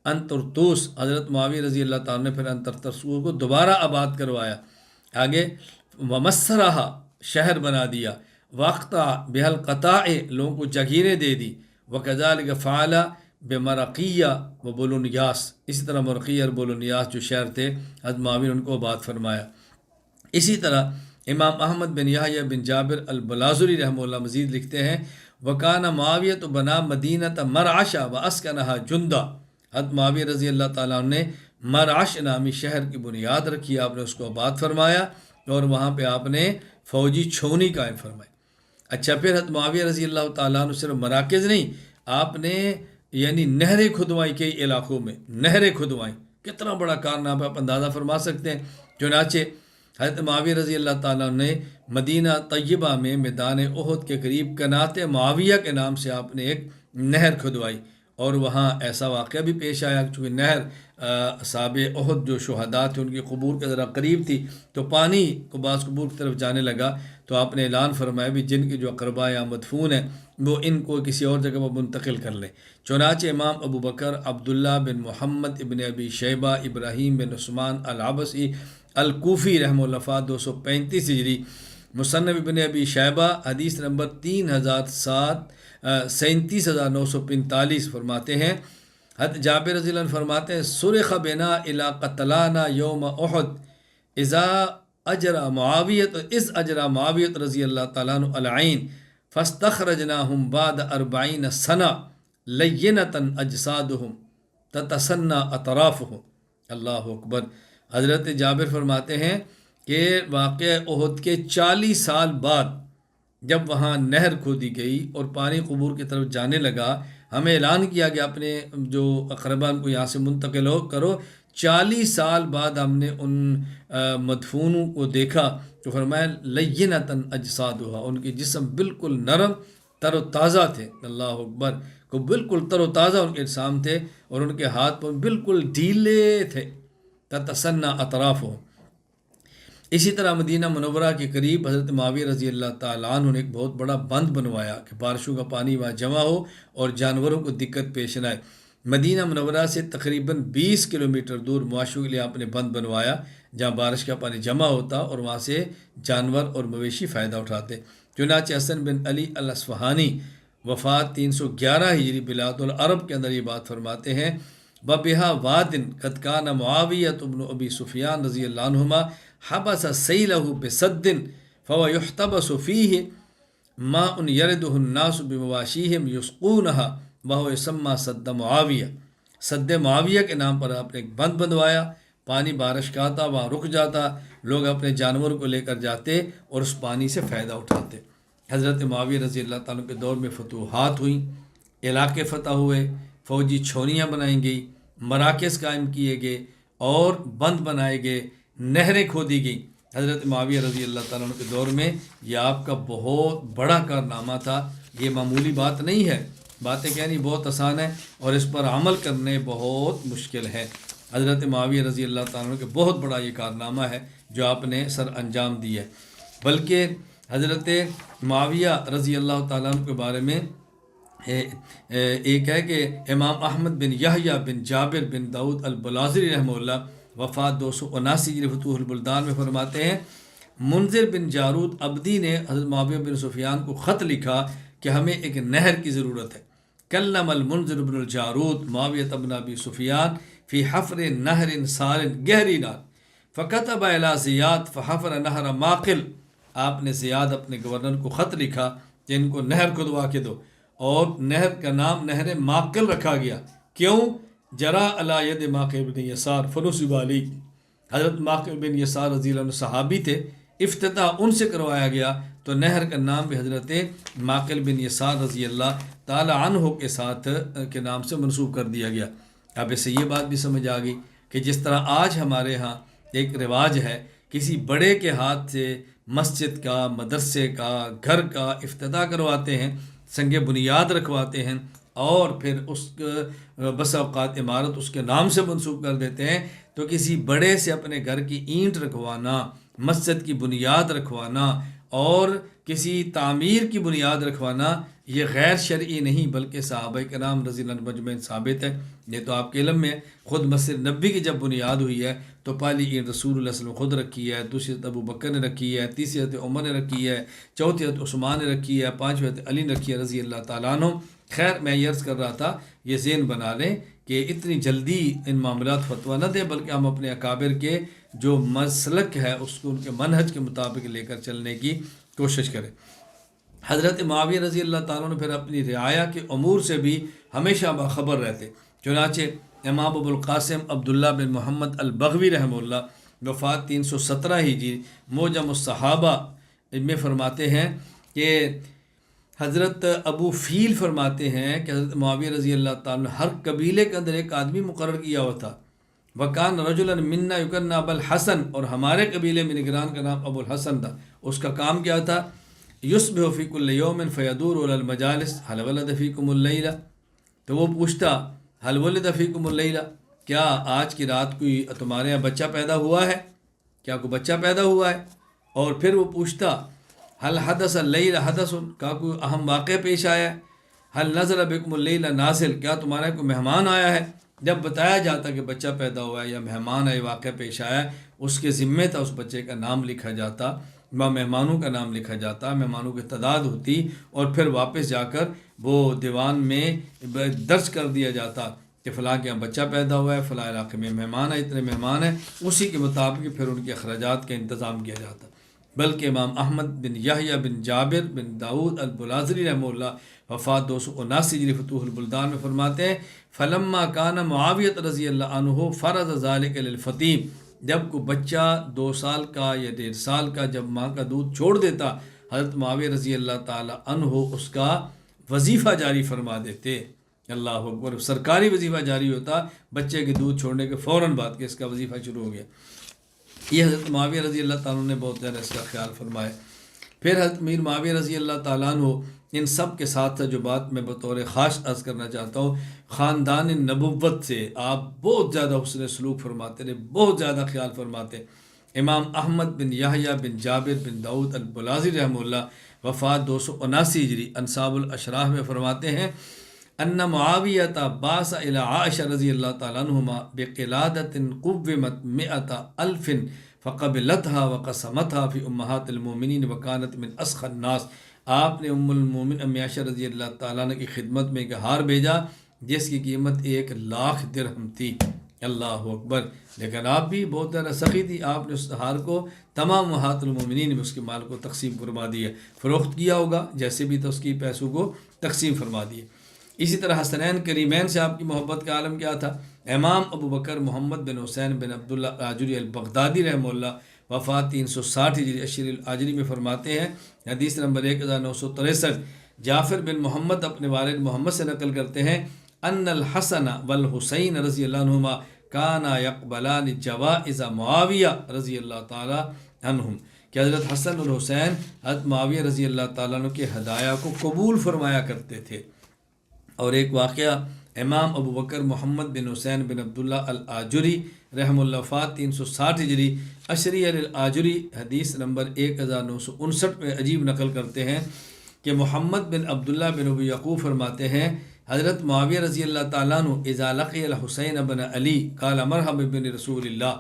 انطرطوس، حضرت معاویہ رضی اللہ تعالیٰ نے پھر انطرطوس کو دوبارہ آباد کروایا۔ آگے ومسرہ، شہر بنا دیا۔ وقتا بحل قطاع، لوگوں کو جگیریں دے دی۔ وکذالک فعل بمرقیہ و بولونیاس، اسی طرح مرقیہ اور بولونیاس جو شہر تھے حضرت معاویہ نے ان کو آباد فرمایا۔ اسی طرح امام احمد بن یحییٰ بن جابر البلازری رحمہ اللہ مزید لکھتے ہیں، وکان معاویہ تو بنا مدینہ مرعش و اسکنہا جندہ، حضرت معاویہ رضی اللہ تعالیٰ عنہ نے مرعش نامی شہر کی بنیاد رکھی، آپ نے اس کو آباد فرمایا، اور وہاں پہ آپ نے فوجی چھاؤنی قائم فرمائی۔ اچھا، پھر حضرت معاویہ رضی اللہ تعالیٰ عنہ صرف مراکز نہیں، آپ نے یعنی نہریں کھدوائی کئی علاقوں میں، نہریں کھدوائیں، کتنا بڑا کارنامہ آپ اندازہ فرما سکتے ہیں۔ چنانچہ حضرت معاویہ رضی اللہ تعالیٰ نے مدینہ طیبہ میں میدان احد کے قریب قنات معاویہ کے نام سے آپ نے ایک نہر کھدوائی، اور وہاں ایسا واقعہ بھی پیش آیا، چونکہ نہر اصحاب احد جو شہداء تھے ان کی قبور کے ذرا قریب تھی، تو پانی کو بعض قبور کی طرف جانے لگا، تو آپ نے اعلان فرمایا بھی جن کے جو اقرباء یا مدفون ہیں وہ ان کو کسی اور جگہ پر منتقل کر لیں۔ چنانچہ امام ابو بکر عبداللہ بن محمد ابن ابی شیبہ ابراہیم بن عثمان العبسی الکوفی رحمہ اللہ وفات 235 ہجری، مصنف ابن ابی شیبہ حدیث نمبر 37,945 فرماتے ہیں، حضرت جابر رضی اللہ عنہ فرماتے ہیں، سرخ بنا الی قتلانا یوم احد اذا اجرا معاویہ رضی اللہ تعالیٰ عنہ العین فاستخرجناہم بعد 40 سنہ لینتا اجسادہم تتسنى اطرافہم۔ اللہ اکبر۔ حضرت جابر فرماتے ہیں کہ واقعہ احد کے 40 سال بعد جب وہاں نہر کھودی گئی اور پانی قبور کی طرف جانے لگا، ہمیں اعلان کیا کہ اپنے جو اقربان کو یہاں سے منتقل کرو۔ 40 سال بعد ہم نے ان مدفونوں کو دیکھا تو فرمایا لینتاً اجسادھا، ان کے جسم بالکل نرم تر و تازہ تھے۔ اللہ اکبر، کو بالکل تر و تازہ ان کے اجسام تھے، اور ان کے ہاتھ پر بالکل ڈھیلے تھے۔ تتسنى اطرافہم۔ اسی طرح مدینہ منورہ کے قریب حضرت معاویہ رضی اللہ تعالیٰ عنہ نے ایک بہت بڑا بند بنوایا کہ بارشوں کا پانی وہاں جمع ہو اور جانوروں کو دقت پیش نہ آئے۔ مدینہ منورہ سے تقریباً 20 کلومیٹر دور معاشوں کے لیے آپ نے بند بنوایا جہاں بارش کا پانی جمع ہوتا اور وہاں سے جانور اور مویشی فائدہ اٹھاتے۔ چنانچہ حسن بن علی الاصفہانی وفات 311 ہجری بلاد العرب کے اندر یہ بات فرماتے ہیں، وَبِهَا وَادٍ قَدْ كَانَ مُعَاوِيَةُ بْنُ أَبِي سُفْيَانَ رضی اللہ عنہما حبس سیلہ بسد فهو يحتبس فيه ماء يرده الناس بمواشيهم يسقونها وهو يسمى سد معاویہ۔ سد معاویہ کے نام پر آپ نے ایک بند بندوایا، پانی بارش کا آتا وہاں رک جاتا، لوگ اپنے جانور کو لے کر جاتے اور اس پانی سے فائدہ اٹھاتے۔ حضرت معاویہ رضی اللہ تعالیٰ کے دور میں فتوحات ہوئیں، علاقے فتح ہوئے، فوجی چھونیاں بنائی گئی، مراکز قائم کیے گئے اور بند بنائے گئے، نہریں کھودی گئیں۔ حضرت معاویہ رضی اللہ تعالیٰ کے دور میں یہ آپ کا بہت بڑا کارنامہ تھا، یہ معمولی بات نہیں ہے۔ باتیں کہنی بہت آسان ہے اور اس پر عمل کرنے بہت مشکل ہے۔ حضرت معاویہ رضی اللہ تعالیٰ کے بہت بڑا یہ کارنامہ ہے جو آپ نے سر انجام دی ہے۔ بلکہ حضرت معاویہ رضی اللہ تعالیٰ کے بارے میں ایک ہے کہ امام احمد بن یحییٰ بن جابر بن داؤد البلازری رحمہ اللہ وفات 279 فتوح البلدان میں فرماتے ہیں، منذر بن جارود عبدی نے حضرت معاویہ بن سفیان کو خط لکھا کہ ہمیں ایک نہر کی ضرورت ہے۔ کلم المنذر بن الجارود معاویہ بن ابی سفیان فی حفر نہر سال گہری نار فکتب الی زیاد فحفر نہر ماقل، آپ نے زیاد اپنے گورنر کو خط لکھا کہ ان کو نہر کھدوا کے دو، اور نہر کا نام نہر ماقل رکھا گیا۔ کیوں؟ جرا علی ید ماقل بن یسار فنصب علی، حضرت ماقل بن یسار رضی اللہ عنہ صحابی تھے، افتتاح ان سے کروایا گیا تو نہر کا نام بھی حضرت ماقل بن یسار رضی اللہ تعالی عنہ کے ساتھ کے نام سے منسوب کر دیا گیا۔ اب اسے یہ بات بھی سمجھ آ گئی کہ جس طرح آج ہمارے ہاں ایک رواج ہے کسی بڑے کے ہاتھ سے مسجد کا، مدرسے کا، گھر کا افتتاح کرواتے ہیں، سنگ بنیاد رکھواتے ہیں اور پھر اس بس اوقات عمارت اس کے نام سے منسوب کر دیتے ہیں، تو کسی بڑے سے اپنے گھر کی اینٹ رکھوانا، مسجد کی بنیاد رکھوانا اور کسی تعمیر کی بنیاد رکھوانا یہ غیر شرعی نہیں بلکہ صحابہ کرام رضی اللہ عنہم مجمعین ثابت ہے۔ یہ تو آپ کے علم میں خود مسجد نبی کی جب بنیاد ہوئی ہے تو پہلی اینٹ رسول اللہ صلی اللہ علیہ وسلم خود رکھی ہے، دوسری حضرت ابو بکر نے رکھی ہے، تیسری حضرت عمر نے رکھی ہے، چوتھی حضرت عثمان نے رکھی ہے، پانچویں حضرت علی نے رکھی ہے رضی اللہ تعالیٰ عنہ۔ خیر میں یہ عرض کر رہا تھا یہ ذہن بنا لیں کہ اتنی جلدی ان معاملات فتویٰ نہ دیں بلکہ ہم اپنے اکابر کے جو مسلک ہے اس کو ان کے منہج کے مطابق لے کر چلنے کی کوشش کریں۔ حضرت معاویہ رضی اللہ تعالیٰ نے پھر اپنی رعایا کے امور سے بھی ہمیشہ باخبر رہتے، چنانچہ امام ابو القاسم عبداللہ بن محمد البغوی رحمہ اللہ وفات 317 ہجری موجم الصحابہ میں فرماتے ہیں کہ حضرت ابو فیل فرماتے ہیں کہ حضرت معاویہ رضی اللہ تعالیٰ نے ہر قبیلے کے اندر ایک آدمی مقرر کیا ہوا تھا، وکان رجلا منا یکنا ابو الحسن، اور ہمارے قبیلے میں نگران کا نام ابو الحسن تھا۔ اس کا کام کیا تھا؟ یصبح فی کل یوم فیدور علی المجالس هل ولد فیکم اللیلہ، تو وہ پوچھتا هل ولد فیکم اللیلہ، کیا آج کی رات کوئی تمہارے یہاں بچہ پیدا ہوا ہے؟ کیا کوئی بچہ پیدا ہوا ہے؟ اور پھر وہ پوچھتا هل حدث اللیلہ حدث، کیا کوئی اہم واقعہ پیش آیا ہے؟ هل نزل بکم اللیلہ نازل، کیا تمہارا کوئی مہمان آیا ہے؟ جب بتایا جاتا کہ بچہ پیدا ہوا ہے یا مہمان ہے، واقعہ پیش آیا ہے، اس کے ذمے تھا اس بچے کا نام لکھا جاتا، مہمانوں کا نام لکھا جاتا، مہمانوں کی تعداد ہوتی اور پھر واپس جا کر وہ دیوان میں درج کر دیا جاتا کہ فلاں کے یہاں بچہ پیدا ہوا ہے، فلاں علاقے میں مہمان ہے، اتنے مہمان ہیں، اسی کے مطابق پھر ان کے اخراجات کا انتظام کیا جاتا۔ بلکہ امام احمد بن یحییٰ بن جابر بن داؤد البلازری رحمہ اللہ وفات 279 ہجری فتوح البلدان میں فرماتے ہیں، فلما کان معاویہ رضی اللہ عنہ فرض ذلک للفتیم، جب کوئی بچہ 2 سال کا یا 1.5 سال کا جب ماں کا دودھ چھوڑ دیتا، حضرت معاویہ رضی اللہ تعالی عنہ اس کا وظیفہ جاری فرما دیتے۔ اللہ اکبر، سرکاری وظیفہ جاری ہوتا بچے کے دودھ چھوڑنے کے فوراً بعد کہ اس کا وظیفہ شروع ہو گیا۔ یہ حضرت معاویہ رضی اللہ تعالیٰ نے بہت زیادہ اس کا خیال فرمایا۔ پھر حضرت میر معاویہ رضی اللہ تعالیٰ عنہ ان سب کے ساتھ جو بات میں بطور خاص عرض کرنا چاہتا ہوں، خاندان نبوت سے آپ بہت زیادہ حسن سلوک فرماتے رہے، بہت زیادہ خیال فرماتے۔ امام احمد بن یحییٰ بن جابر بن داؤد البلازری رحمہ اللہ وفات 279 ہجری انصاب الاشراح میں فرماتے ہیں، ان معاویۃ بعث الی عائشہ رضی اللہ تعالیٰ عنہما بقلادۃ قومت 100,000 فقبلتها وقسمتها فی امہات المومنین وکانت من اسخى الناس، آپ نے ام المومن امی عائشہ رضی اللہ تعالیٰ عنہ کی خدمت میں ایک ہار بھیجا جس کی قیمت 1,00,000 درہم تھی۔ اللہ اکبر، لیکن آپ بھی بہت زیادہ سخی تھی، آپ نے اس ہار کو تمام امہات المومنین میں اس کے مال کو تقسیم فرما دیا، فروخت کیا ہوگا جیسے بھی تھا اس کی پیسوں کو تقسیم فرما دیے۔ اسی طرح حسنین کریمین سے آپ کی محبت کا عالم کیا تھا؟ امام ابو بکر محمد بن حسین بن عبداللہ آجری البغدادی رحمہ اللہ وفات 360 ہجری اشر الآجری میں فرماتے ہیں، حدیث نمبر 1963، جعفر بن محمد اپنے والد محمد سے نقل کرتے ہیں، ان الحسن والحسین رضی اللہ عنہما کانا یقبلان جوائز معاویہ رضی اللہ تعالی عنہم، کہ حضرت حسن اور حسین حضرت معاویہ رضی اللہ تعالیٰ عنہ کے ہدایہ کو قبول فرمایا کرتے تھے۔ اور ایک واقعہ، امام ابو بکر محمد بن حسین بن عبداللہ الآجری رحمہ اللہ وفات 360 ہجری اشری الآجری حدیث نمبر 1959 میں عجیب نقل کرتے ہیں کہ محمد بن عبداللہ بن ابی یعقوب فرماتے ہیں، حضرت معاویہ رضی اللہ تعالیٰ عنہ اذا لقی الحسین بن علی قال مرحبا بن رسول اللہ،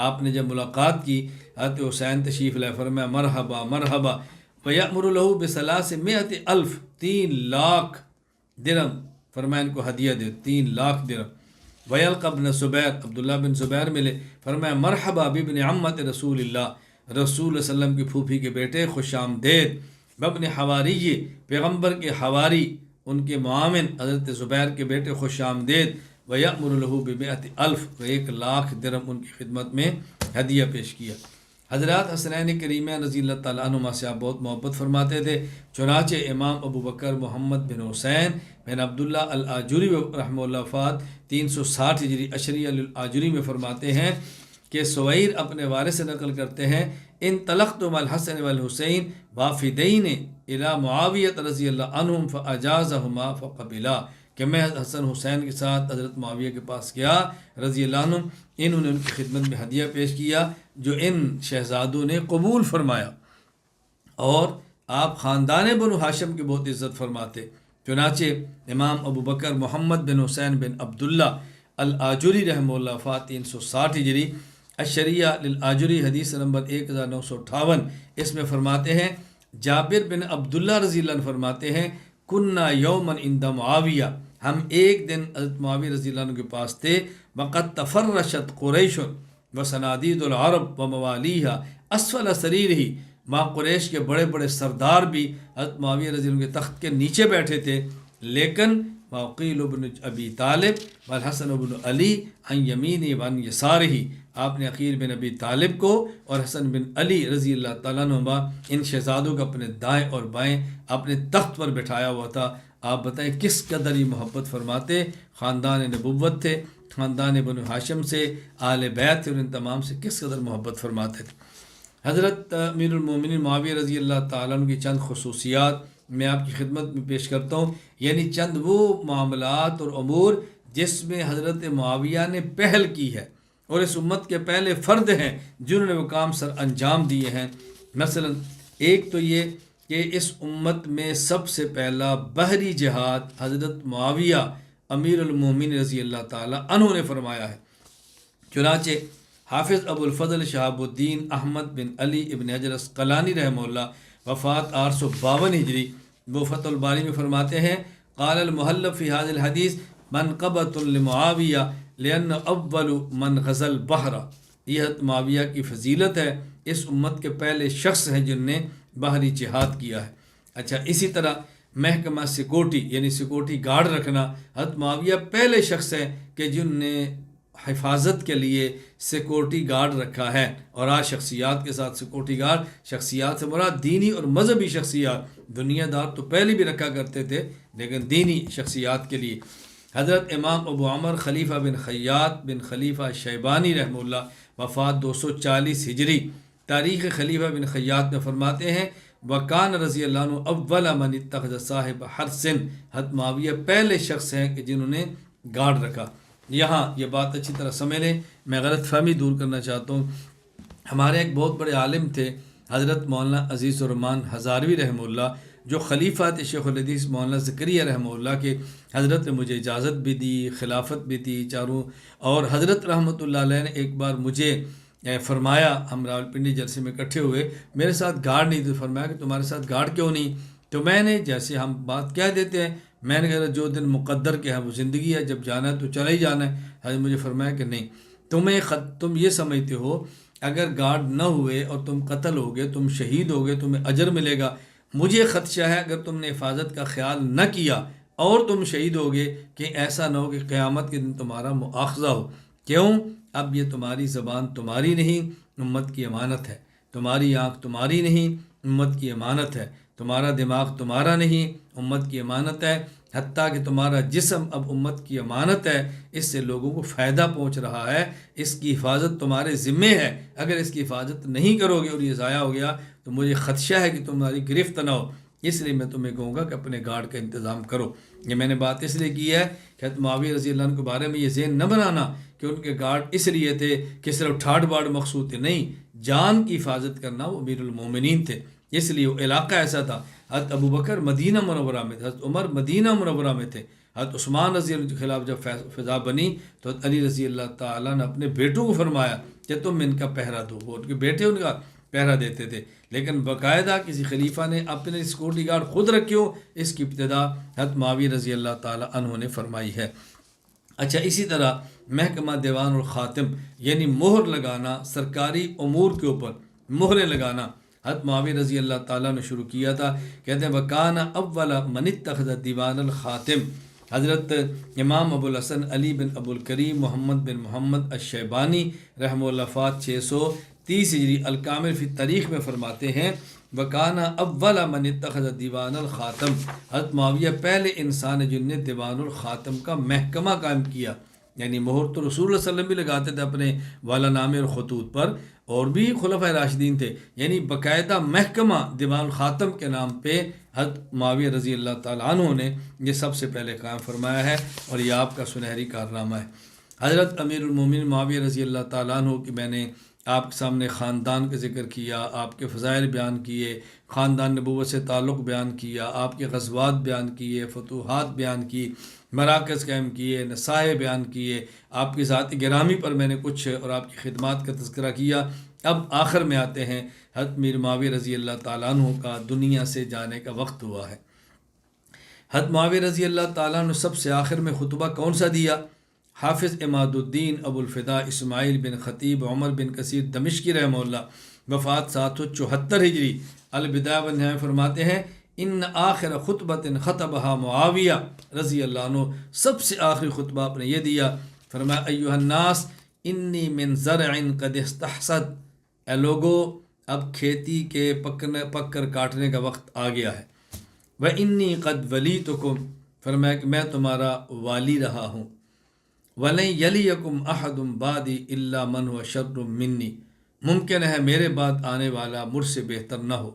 آپ نے جب ملاقات کی حضرت حسین تشریف لائے، فرمایا مرحبا مرحبا، ویأمر له ب300,000 3 لاکھ درہم، فرمایا ان کو ہدیہ دے 3 لاکھ درہم۔ ویلقى ابن زبیر، عبداللہ بن زبیر ملے، فرمایا مرحبا بابن عمت رسول اللہ، رسول اللہ علیہ وسلم کی پھوپھی کے بیٹے خوش آمدید، بابن حواری، پیغمبر کے حواری، ان کے معاون حضرت زبیر کے بیٹے خوش آمدید، ویأمر له ب100,000، 1 لاکھ درہم ان کی خدمت میں ہدیہ پیش کیا۔ حضرات حسنین کریمین رضی اللہ تعالیٰ عنہما سے آپ بہت محبت فرماتے تھے، چنانچہ امام ابو بکر محمد بن حسین بن عبداللہ الآجری رحمہ اللہ وفات 360 ہجری اشری الآجری میں فرماتے ہیں کہ سویر اپنے والد سے نقل کرتے ہیں، انطلقت مع الحسن والحسین وافدین الی معاویہ رضی اللہ عنہم فاجازہما فقبلا، کہ میں حسن حسین کے ساتھ حضرت معاویہ کے پاس گیا رضی اللہ عنہ، انہوں نے ان کی خدمت میں ہدیہ پیش کیا جو ان شہزادوں نے قبول فرمایا، اور آپ خاندان بنو ہاشم کی بہت عزت فرماتے۔ چنانچہ امام ابو بکر محمد بن حسین بن عبداللہ الآجری رحمہ اللہ وفات 360 ہجری الشریعہ للآجری حدیث نمبر 1958، اس میں فرماتے ہیں، جابر بن عبداللہ رضی اللہ عنہ فرماتے ہیں، کننا یومن عند معاویہ، ہم ایک دن حضرت معاویہ رضی اللہ عنہ کے پاس تھے، وقد تفرشت قریش وصنادید العرب وموالیہا اسفل سریرہ، ماں قریش کے بڑے بڑے سردار بھی حضرت معاویہ رضی اللہ عنہ کے تخت کے نیچے بیٹھے تھے، لیکن وعقیل بن ابی طالب والحسن بن علی عن یمینہ وعن یسارہ، آپ نے عقیل بن ابی طالب کو اور حسن بن علی رضی اللہ تعالیٰ عنہ ان شہزادوں کو اپنے دائیں اور بائیں اپنے تخت پر بٹھایا ہوا تھا۔ آپ بتائیں کس قدر یہ محبت فرماتے، خاندان نبوت تھے، خاندان بنو ہاشم سے، آل بیت تھے، اور ان تمام سے کس قدر محبت فرماتے تھے۔ حضرت امیر المومنین معاویہ رضی اللہ تعالیٰ عنہ کی چند خصوصیات میں آپ کی خدمت میں پیش کرتا ہوں، یعنی چند وہ معاملات اور امور جس میں حضرت معاویہ نے پہل کی ہے اور اس امت کے پہلے فرد ہیں جنہوں نے وہ کام سر انجام دیے ہیں۔ مثلا ایک تو یہ کہ اس امت میں سب سے پہلا بحری جہاد حضرت معاویہ امیر المومنین رضی اللہ تعالیٰ عنہ نے فرمایا ہے۔ چنانچہ حافظ ابو الفضل شہاب الدین احمد بن علی ابن حجر عسقلانی رحمہ اللہ وفات 852 ہجری، وہ فتح الباری میں فرماتے ہیں، قال المحلب فی هذا الحدیث منقبۃ لمعاویہ لأن اول من غزا البحر، یہ حضرت معاویہ کی فضیلت ہے، اس امت کے پہلے شخص ہیں جن نے بحری جہاد کیا ہے۔ اچھا، اسی طرح محکمہ سیکورٹی یعنی سیکورٹی گارڈ رکھنا، حضرت معاویہ پہلے شخص ہیں کہ جن نے حفاظت کے لیے سیکورٹی گارڈ رکھا ہے، اور آج شخصیات کے ساتھ سیکورٹی گارڈ، شخصیات سے مراد دینی اور مذہبی شخصیات، دنیا دار تو پہلے بھی رکھا کرتے تھے لیکن دینی شخصیات کے لیے۔ حضرت امام ابو عمر خلیفہ بن خیاط بن خلیفہ شیبانی رحمہ اللہ وفات 240 ہجری، تاریخ خلیفہ بن خیاط میں فرماتے ہیں، وکان رضی اللہ عنہ اول من اتخذ صاحب حرس، حضرت معاویہ پہلے شخص ہیں کہ جنہوں نے گارڈ رکھا۔ یہاں یہ بات اچھی طرح سمجھ لیں، میں غلط فہمی دور کرنا چاہتا ہوں۔ ہمارے ایک بہت بڑے عالم تھے حضرت مولانا عزیز الرحمن ہزاروی رحمہ اللہ، جو خلیفہ تھے شیخ الحدیث مولانا زکریا رحمہ اللہ کے، حضرت نے مجھے اجازت بھی دی، خلافت بھی دی چاروں، اور حضرت رحمۃ اللہ علیہ نے ایک بار مجھے فرمایا، ہم راولپنڈی جلسے میں اکٹھے ہوئے، میرے ساتھ گارڈ نہیں تھے، فرمایا کہ تمہارے ساتھ گارڈ کیوں نہیں؟ تو میں نے، جیسے ہم بات کہہ دیتے ہیں، میں نے کہا جو دن مقدر کے ہے وہ زندگی ہے، جب جانا ہے تو چلا ہی جانا ہے۔ حضرت مجھے فرمایا کہ نہیں، تم یہ سمجھتے ہو اگر گارڈ نہ ہوئے اور تم قتل ہو گئے، تم شہید ہو گئے، تمہیں اجر ملے گا، مجھے خدشہ ہے اگر تم نے حفاظت کا خیال نہ کیا اور تم شہید ہوگے کہ ایسا نہ ہو کہ قیامت کے دن تمہارا مؤاخذہ ہو۔ کیوں؟ اب یہ تمہاری زبان تمہاری نہیں، امت کی امانت ہے، تمہاری آنکھ تمہاری نہیں، امت کی امانت ہے، تمہارا دماغ تمہارا نہیں، امت کی امانت ہے، حتیٰ کہ تمہارا جسم اب امت کی امانت ہے، اس سے لوگوں کو فائدہ پہنچ رہا ہے، اس کی حفاظت تمہارے ذمے ہے۔ اگر اس کی حفاظت نہیں کرو گے اور یہ ضائع ہو گیا تو مجھے خدشہ ہے کہ تمہاری گرفت نہ ہو، اس لیے میں تمہیں کہوں گا کہ اپنے گارڈ کا انتظام کرو۔ یہ میں نے بات اس لیے کی ہے کہ حضرت معاویہ رضی اللہ عنہ کے بارے میں یہ ذہن نہ بنانا کہ ان کے گارڈ اس لیے تھے کہ صرف ٹھاٹ باڑ مقصود تھے، نہیں، جان کی حفاظت کرنا وہ امیر المومنین تھے، اس لیے وہ علاقہ ایسا تھا۔ حضرت ابو بکر مدینہ منورہ میں تھے، حضرت عمر مدینہ منورہ میں تھے، حضرت عثمان رضی اللہ عنہ کے خلاف جب فضا بنی تو حضرت علی رضی اللہ تعالیٰ نے اپنے بیٹوں کو فرمایا کہ تم ان کا پہرا دو، وہ ان کے بیٹے ان کا پہرا دیتے تھے، لیکن باقاعدہ کسی خلیفہ نے اپنے سیکورٹی گارڈ خود رکھے ہو، اس کی ابتدا حضرت معاویہ رضی اللہ تعالیٰ عنہ نے فرمائی ہے۔ اچھا، اسی طرح محکمہ دیوان الخاتم یعنی مہر لگانا، سرکاری امور کے اوپر مہریں لگانا حضرت معاویہ رضی اللہ تعالیٰ نے شروع کیا تھا۔ کہتے ہیں وَكَانَ أَوَّلَ مَنِ اتَّخَذَ دیوان الخاتم، حضرت امام ابو الحسن علی بن ابو الکریم محمد بن محمد الشیبانی رحمہ اللہ وفات 630 ہجری الکامل فی تاریخ میں فرماتے ہیں وَكَانَ أَوَّلَ مَنِ اتَّخَذَ دیوان الخاتم، حضرت معاویہ پہلے انسان جن نے دیوان الخاتم کا محکمہ قائم کیا، یعنی مہر تو رسول اللہ صلی اللہ علیہ وسلم بھی لگاتے تھے اپنے والا نامے اور خطوط پر، اور بھی خلفۂ راشدین تھے، یعنی باقاعدہ محکمہ دیوان الخاتم کے نام پہ حضرت معاویہ رضی اللہ تعالیٰ عنہ نے یہ سب سے پہلے قائم فرمایا ہے، اور یہ آپ کا سنہری کارنامہ ہے۔ حضرت امیر المومنین معاویہ رضی اللہ تعالیٰ عنہ کی میں نے آپ کے سامنے خاندان کا ذکر کیا، آپ کے فضائل بیان کیے، خاندان نبوت سے تعلق بیان کیا، آپ کے غزوات بیان کیے، فتوحات بیان کی، مراکز قائم کیے، نصائح بیان کیے، آپ کی ذات گرامی پر میں نے کچھ اور آپ کی خدمات کا تذکرہ کیا۔ اب آخر میں آتے ہیں، حضرت میر معاویہ رضی اللہ تعالیٰ عنہ کا دنیا سے جانے کا وقت ہوا ہے۔ حضرت معاویہ رضی اللہ تعالیٰ عنہ سب سے آخر میں خطبہ کون سا دیا؟ حافظ عماد الدین ابو الفدا اسماعیل بن خطیب عمر بن کثیر دمشقی رحمہ اللہ وفات 774 ہجری البدایہ والنہایہ میں فرماتے ہیں ان آخر خطبۃ خطبہا معاویہ رضی اللہ عنہ، سب سے آخری خطبہ آپ نے یہ دیا، فرمایا ایھا الناس انی من زرع قد استحصد، اے لوگو اب کھیتی کے پک کر کاٹنے کا وقت آ گیا ہے، وانی قد ولیتکم، فرمایا کہ میں تمہارا والی رہا ہوں، وَلَن يَلِيَكُمْ أَحَدٌ بَعْدِي إِلَّا مَنْ هُوَ شَرٌّ مِّنِّي، ممکن ہے میرے بعد آنے والا مجھ سے بہتر نہ ہو،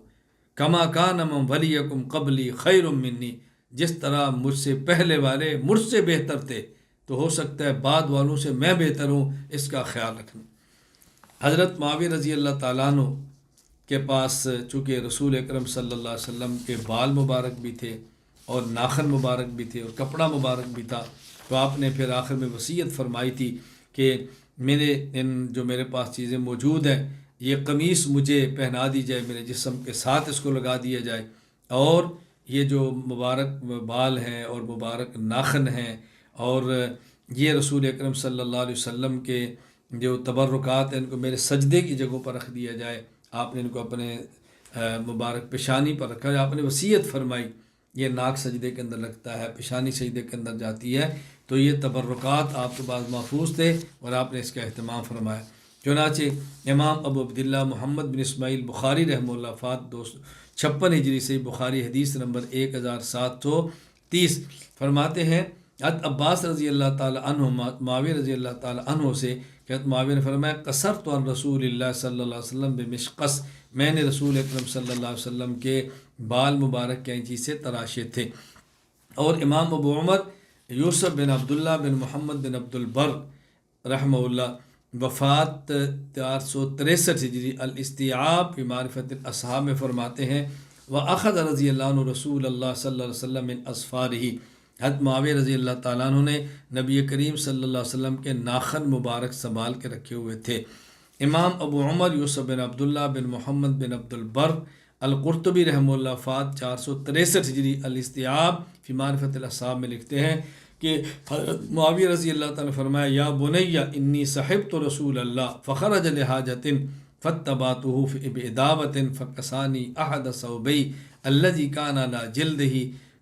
كَمَا كَانَ مَنْ وَلِيَكُمْ قَبْلِي خَيْرٌ مِّنِّي، جس طرح مجھ سے پہلے والے مجھ سے بہتر تھے تو ہو سکتا ہے بعد والوں سے میں بہتر ہوں، اس کا خیال رکھنا۔ حضرت معاویہ رضی اللہ تعالیٰ عنہ کے پاس چونکہ رسول اکرم صلی اللہ علیہ وسلم کے بال مبارک بھی تھے اور ناخن مبارک بھی تھے اور کپڑا مبارک بھی تھا، تو آپ نے پھر آخر میں وصیت فرمائی تھی کہ جو میرے پاس چیزیں موجود ہیں، یہ قمیص مجھے پہنا دی جائے، میرے جسم کے ساتھ اس کو لگا دیا جائے، اور یہ جو مبارک بال ہیں اور مبارک ناخن ہیں اور یہ رسول اکرم صلی اللہ علیہ وسلم کے جو تبرکات ہیں ان کو میرے سجدے کی جگہوں پر رکھ دیا جائے۔ آپ نے ان کو اپنے مبارک پیشانی پر رکھا، آپ نے وصیت فرمائی، یہ ناک سجدے کے اندر لگتا ہے، پیشانی سجدے کے اندر جاتی ہے، تو یہ تبرکات آپ کے پاس محفوظ تھے اور آپ نے اس کا اہتمام فرمایا۔ چنانچہ امام ابو عبداللہ محمد بن اسماعیل بخاری رحمہ اللہ وفات 256 ہجری سے بخاری حدیث نمبر 1730 فرماتے ہیں حضرت عباس رضی اللہ تعالیٰ عنہ معاویہ رضی اللہ تعالیٰ عنہ سے کہ حضرت معاویہ نے فرمایا قصرت عن رسول اللہ صلی اللہ علیہ وسلم بمشقص، میں نے رسول اکرم صلی اللہ علیہ وسلم کے بال مبارک کینچی سے تراشے تھے۔ اور امام ابو عمر یوسف بن عبداللہ بن محمد بن عبد البر رحمہ اللہ وفات 463 ہجری الاستیعاب فی معرفت الاصحاب میں فرماتے ہیں وَأَخَذَ رضی اللہ عنہ رسول اللہ صلی اللہ علیہ وسلم من اصفارہ، حضرت معاویہ رضی اللہ تعالیٰ عنہ نے نبی کریم صلی اللہ علیہ وسلم کے ناخن مبارک سنبھال کے رکھے ہوئے تھے۔ امام ابو عمر یوسف بن عبداللہ بن محمد بن عبد البر القرطبی رحمہ اللہ وفات 463 ہجری الاستیعاب فی معرفت الاصحاب میں لکھتے ہیں کہ حضرت معاویہ رضی اللہ تعالیٰ نے فرمایا یا بنی انی صحبت رسول اللہ فخرج لحاجۃ فاتبعته بإدابۃ فکسانی احد ثوبی الذی کان علی جلدہ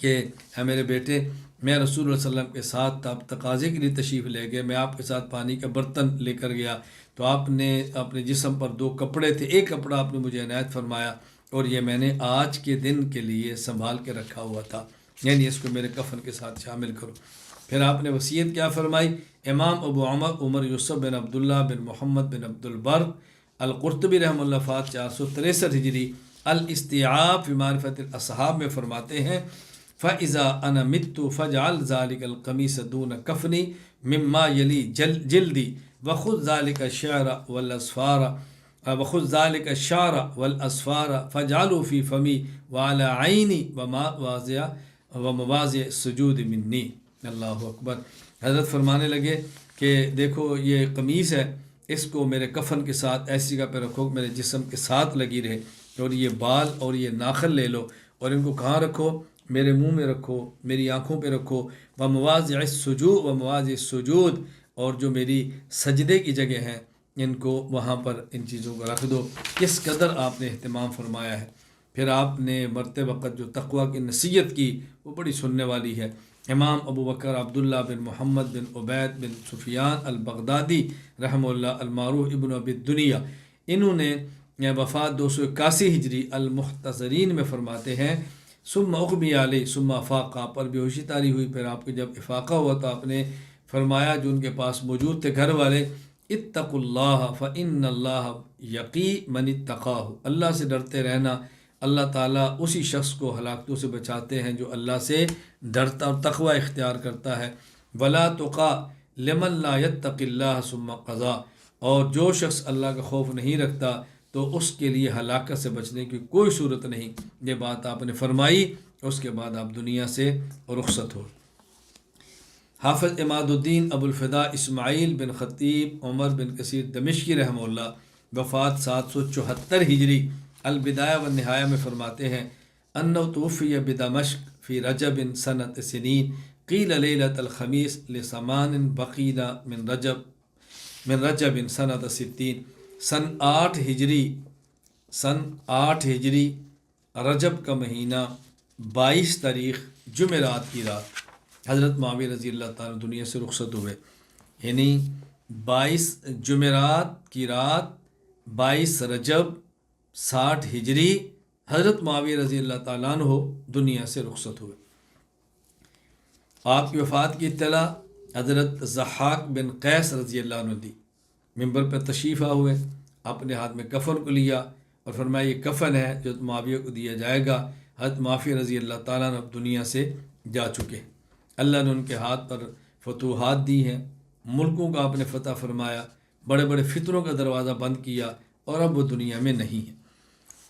کہ اے میرے بیٹے میں رسول اللہ صلی اللہ علیہ وسلم کے ساتھ آپ تقاضے کے لیے تشریف لے گئے، میں آپ کے ساتھ پانی کا برتن لے کر گیا تو آپ نے اپنے جسم پر 2 کپڑے تھے، ایک کپڑا آپ نے مجھے عنایت فرمایا اور یہ میں نے آج کے دن کے لیے سنبھال کے رکھا ہوا تھا، یعنی اس کو میرے کفن کے ساتھ شامل کرو۔ پھر آپ نے وصیت کیا فرمائی؟ امام ابو عمر یوسف بن عبداللہ بن محمد بن عبد البر القرطبی رحمہ اللہ فات 463 ہجری الاستیعاب فی معرفت الاصحاب میں فرماتے ہیں فَإِذَا أَنَا مِتُّ فَاجْعَلْ ذَلِكَ الْقَمِيصَ دُونَ كَفْنِي مِمَّا يَلِي جِلْدِي وَخُذْ ذَلِكَ الشَّعْرَ وَالْأَصْفَارَ فَاجْعَلْهُ فِي فَمِي وَعَلَى عَيْنِي وَمَوَاضِعِ السُّجُودِ مِنِّي۔ اللہ اکبر۔ حضرت فرمانے لگے کہ دیکھو یہ قمیص ہے، اس کو میرے کفن کے ساتھ ایسی جگہ پہ رکھو میرے جسم کے ساتھ لگی رہے، اور یہ بال اور یہ ناخن لے لو اور ان کو کہاں رکھو؟ میرے منہ میں رکھو، میری آنکھوں پہ رکھو، ومواضع السجود اور جو میری سجدے کی جگہ ہیں ان کو وہاں پر ان چیزوں کو رکھ دو۔ کس قدر آپ نے اہتمام فرمایا ہے۔ پھر آپ نے مرتے وقت جو تقوی کی نصیحت کی وہ بڑی سننے والی ہے۔ امام ابو بکر عبداللہ بن محمد بن عبید بن سفیان البغدادی رحمہ اللہ المعروف ابن ابی الدنیا، انہوں نے وفات 281 ہجری المختصرین میں فرماتے ہیں ثم اغمی علیہ ثم افاق، آپ پر بیہوشی طاری ہوئی، پھر آپ کو جب افاقہ ہوا تو آپ نے فرمایا جو ان کے پاس موجود تھے گھر والے، اتقوا اللہ فإن اللہ یقی من اتقاہ، اللہ سے ڈرتے رہنا، اللہ تعالیٰ اسی شخص کو ہلاکتوں سے بچاتے ہیں جو اللہ سے ڈرتا اور تقوی اختیار کرتا ہے۔ ولا تقا لمن لا یتق اللہ ثم قضا، اور جو شخص اللہ کا خوف نہیں رکھتا تو اس کے لیے ہلاکت سے بچنے کی کوئی صورت نہیں۔ یہ بات آپ نے فرمائی، اس کے بعد آپ دنیا سے رخصت ہو۔ حافظ عماد الدین ابو الفدا اسماعیل بن خطیب عمر بن کثیر دمشقی رحمہ اللہ وفات 774 ہجری البدایہ والنہایہ میں فرماتے ہیں انہ توفی بدمشق فی رجب سنۃ سنین قیل لیلۃ الخمیس لثمان بقین من رجب سنۃ 60، سن 8 ہجری رجب کا مہینہ 22 تاریخ جمعرات کی رات حضرت معاویہ رضی اللہ تعالیٰ دنیا سے رخصت ہوئے، یعنی 22 جمعرات کی رات 22 رجب 60 ہجری حضرت معاویہ رضی اللہ تعالیٰ عنہ دنیا سے رخصت ہوئے۔ آپ کی وفات کی اطلاع حضرت ضحاک بن قیس رضی اللہ عنہ دی، ممبر پر تشریف ہوئے، اپنے ہاتھ میں کفن کو لیا اور فرمایا یہ کفن ہے جو معاویہ کو دیا جائے گا۔ حضرت معاویہ رضی اللہ تعالیٰ عنہ دنیا سے جا چکے، اللہ نے ان کے ہاتھ پر فتوحات دی ہیں، ملکوں کا آپ نے فتح فرمایا، بڑے بڑے فتنوں کا دروازہ بند کیا اور اب وہ دنیا میں نہیں ہے۔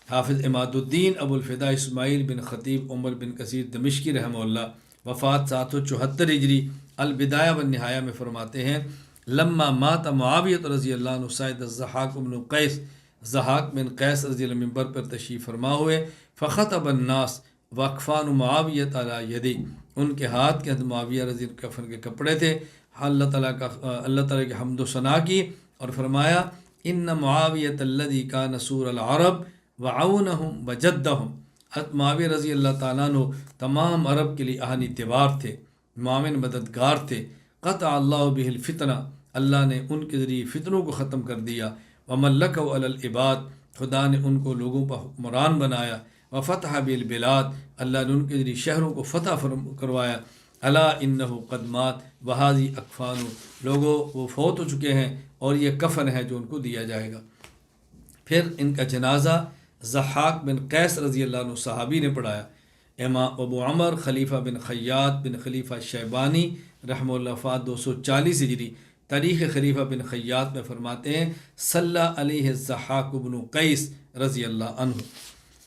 حافظ عماد الدین ابو الفدا اسماعیل بن خطیب عمر بن کثیر دمشقی رحمہ اللہ وفات 774 ہجری البدایہ والنہایہ میں فرماتے ہیں لما مات معاویہ رضی اللہ عنہ سعید الضحاک بن قیس، ضحاک بن قیس رضی اللہ منبر پر تشریف فرما ہوئے، فخطب الناس واکفان معاویہ علی یدی، ان کے ہاتھ کے معاویہ رضی اللہ کفن کے کپڑے تھے، اللہ تعالیٰ کی حمد و ثنا کی اور فرمایا ان معاویہ الذی کان سور العرب وعونہم وجدہم، حضرت معاویہ رضی اللہ تعالیٰ عنہ تمام عرب کے لیے اہنی تیوار تھے، معاون مددگار تھے، قطع اللہ بہ الفتنہ، اللہ نے ان کے ذریعے فتنوں کو ختم کر دیا، وملکہ علی العباد، خدا نے ان کو لوگوں پر حکمران بنایا، وفتح بالبلاد، اللہ نے ان کے ذریعے شہروں کو فتح کروایا، الا انہ قد مات وہذی اکفان، لوگوں وہ فوت ہو چکے ہیں اور یہ کفن ہے جو ان کو دیا جائے گا۔ پھر ان کا جنازہ ضحاک بن قیس رضی اللہ عنہ صحابی نے پڑھایا۔ امام ابو عمر خلیفہ بن خیاط بن خلیفہ شیبانی رحمہ اللہ وفات 240 ہجری تاریخ خلیفہ بن خیاط میں فرماتے ہیں صلی علیہ الضحاک بن قیس رضی اللہ عنہ،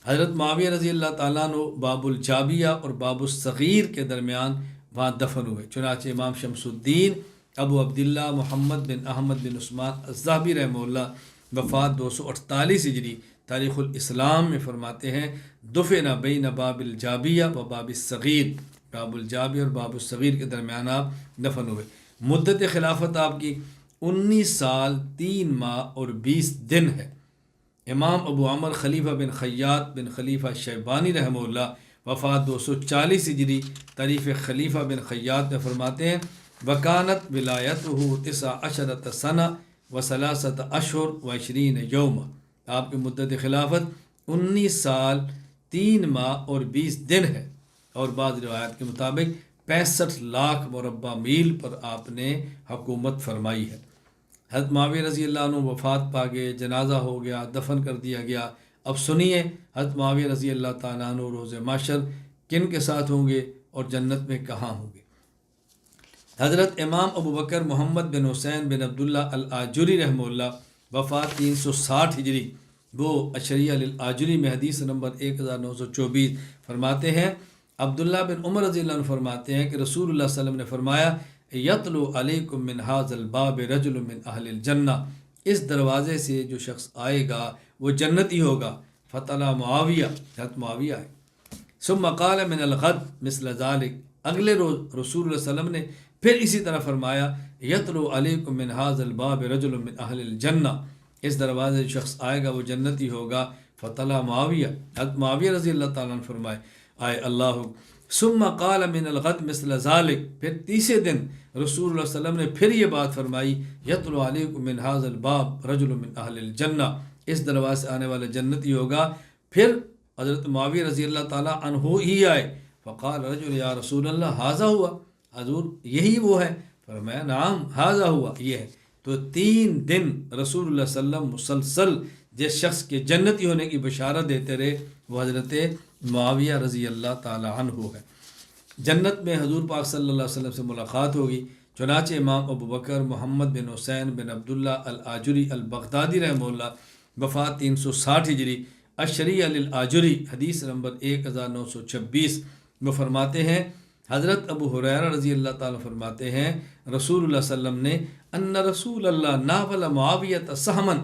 حضرت معاویہ رضی اللہ تعالیٰ عنہ باب الجابیہ اور باب الصغیر کے درمیان وہاں دفن ہوئے، چنانچہ امام شمس الدین ابو عبداللہ محمد بن احمد بن عثمان الذہبی رحمہ اللہ وفات 248 ہجری تاریخ الاسلام میں فرماتے ہیں دفن بین باب الجابیہ و باب الصغیر، باب الجابیہ اور باب الصغیر کے درمیان آپ دفن ہوئے۔ مدت خلافت آپ کی 19 سال 3 ماہ اور 20 دن ہے، امام ابو عمر خلیفہ بن خیاط بن خلیفہ شیبانی رحمہ اللہ وفات 240 ہجری تاریخ خلیفہ بن خیاط میں فرماتے ہیں وکانت ولایتہ 19 سنہ و 3 اشہر و 20 یوم، آپ کی مدت خلافت 19 سال 3 ماہ اور 20 دن ہے، اور بعض روایات کے مطابق 65 لاکھ مربع میل پر آپ نے حکومت فرمائی ہے۔ حضرت معاویہ رضی اللہ عنہ وفات پا گئے، جنازہ ہو گیا، دفن کر دیا گیا۔ اب سنیے حضرت معاویہ رضی اللہ تعالیٰ عنہ روز محشر کن کے ساتھ ہوں گے اور جنت میں کہاں ہوں گے۔ حضرت امام ابو بکر محمد بن حسین بن عبداللہ الآجری رحمہ اللہ وفات 360 ہجری، وہ اشریہ للآجری میں حدیث نمبر 1924 فرماتے ہیں عبداللہ بن عمر رضی اللہ عنہ فرماتے ہیں کہ رسول اللہ صلی اللہ علیہ وسلم نے فرمایا یتلو علیکم من ھذا الباب رجل من اہل الجنہ، اس دروازے سے جو شخص آئے گا وہ جنتی ہوگا۔ فتلا معاویہ، حضرت معاویہ ہے۔ ثم قال من الغد مثل ذلك، اگلے روز رسول اللہ صلی اللہ علیہ وسلم نے پھر اسی طرح فرمایا یتلو علیکم من ھذا الباب رجل من اہل الجنہ، اس دروازے سے جو شخص آئے گا وہ جنتی ہوگا۔ فتلا معاویہ، حضرت معاویہ رضی اللہ تعالیٰ عنہ فرمائے آئے اللہ۔ ثم قال من الغد مثل ذلك، پھر تیسرے دن رسول اللہ صلی اللہ علیہ وسلم نے پھر یہ بات فرمائی یتلو علیکم من ھذا الباب رجل من اہل الجنہ، اس دروازے سے آنے والا جنتی ہوگا۔ پھر حضرت معاویہ رضی اللہ تعالیٰ عنہ ہی آئے، فقال رجل یا رسول اللہ ھذا ہوا، حضور یہی وہ ہے؟ فرمایا نعم ھذا ہوا، یہ ہے۔ تو 3 دن رسول اللہ صلی اللہ علیہ وسلم مسلسل جس شخص کے جنتی ہونے کی بشارت دیتے رہے وہ حضرت معاویہ رضی اللہ تعالیٰ عنہ ہے۔ جنت میں حضور پاک صلی اللہ علیہ وسلم سے ملاقات ہوگی، چنانچہ امام ابو بکر محمد بن حسین بن عبداللہ الآجری البغدادی رحمہ اللہ وفات 360 ہجری اشریہ للآجری حدیث نمبر 1926 وہ فرماتے ہیں حضرت ابو ہریرہ رضی اللہ تعالیٰ فرماتے ہیں رسول اللہ صلی اللہ علیہ وسلم نے ان رسول اللہ ناول معاویہ سہمن،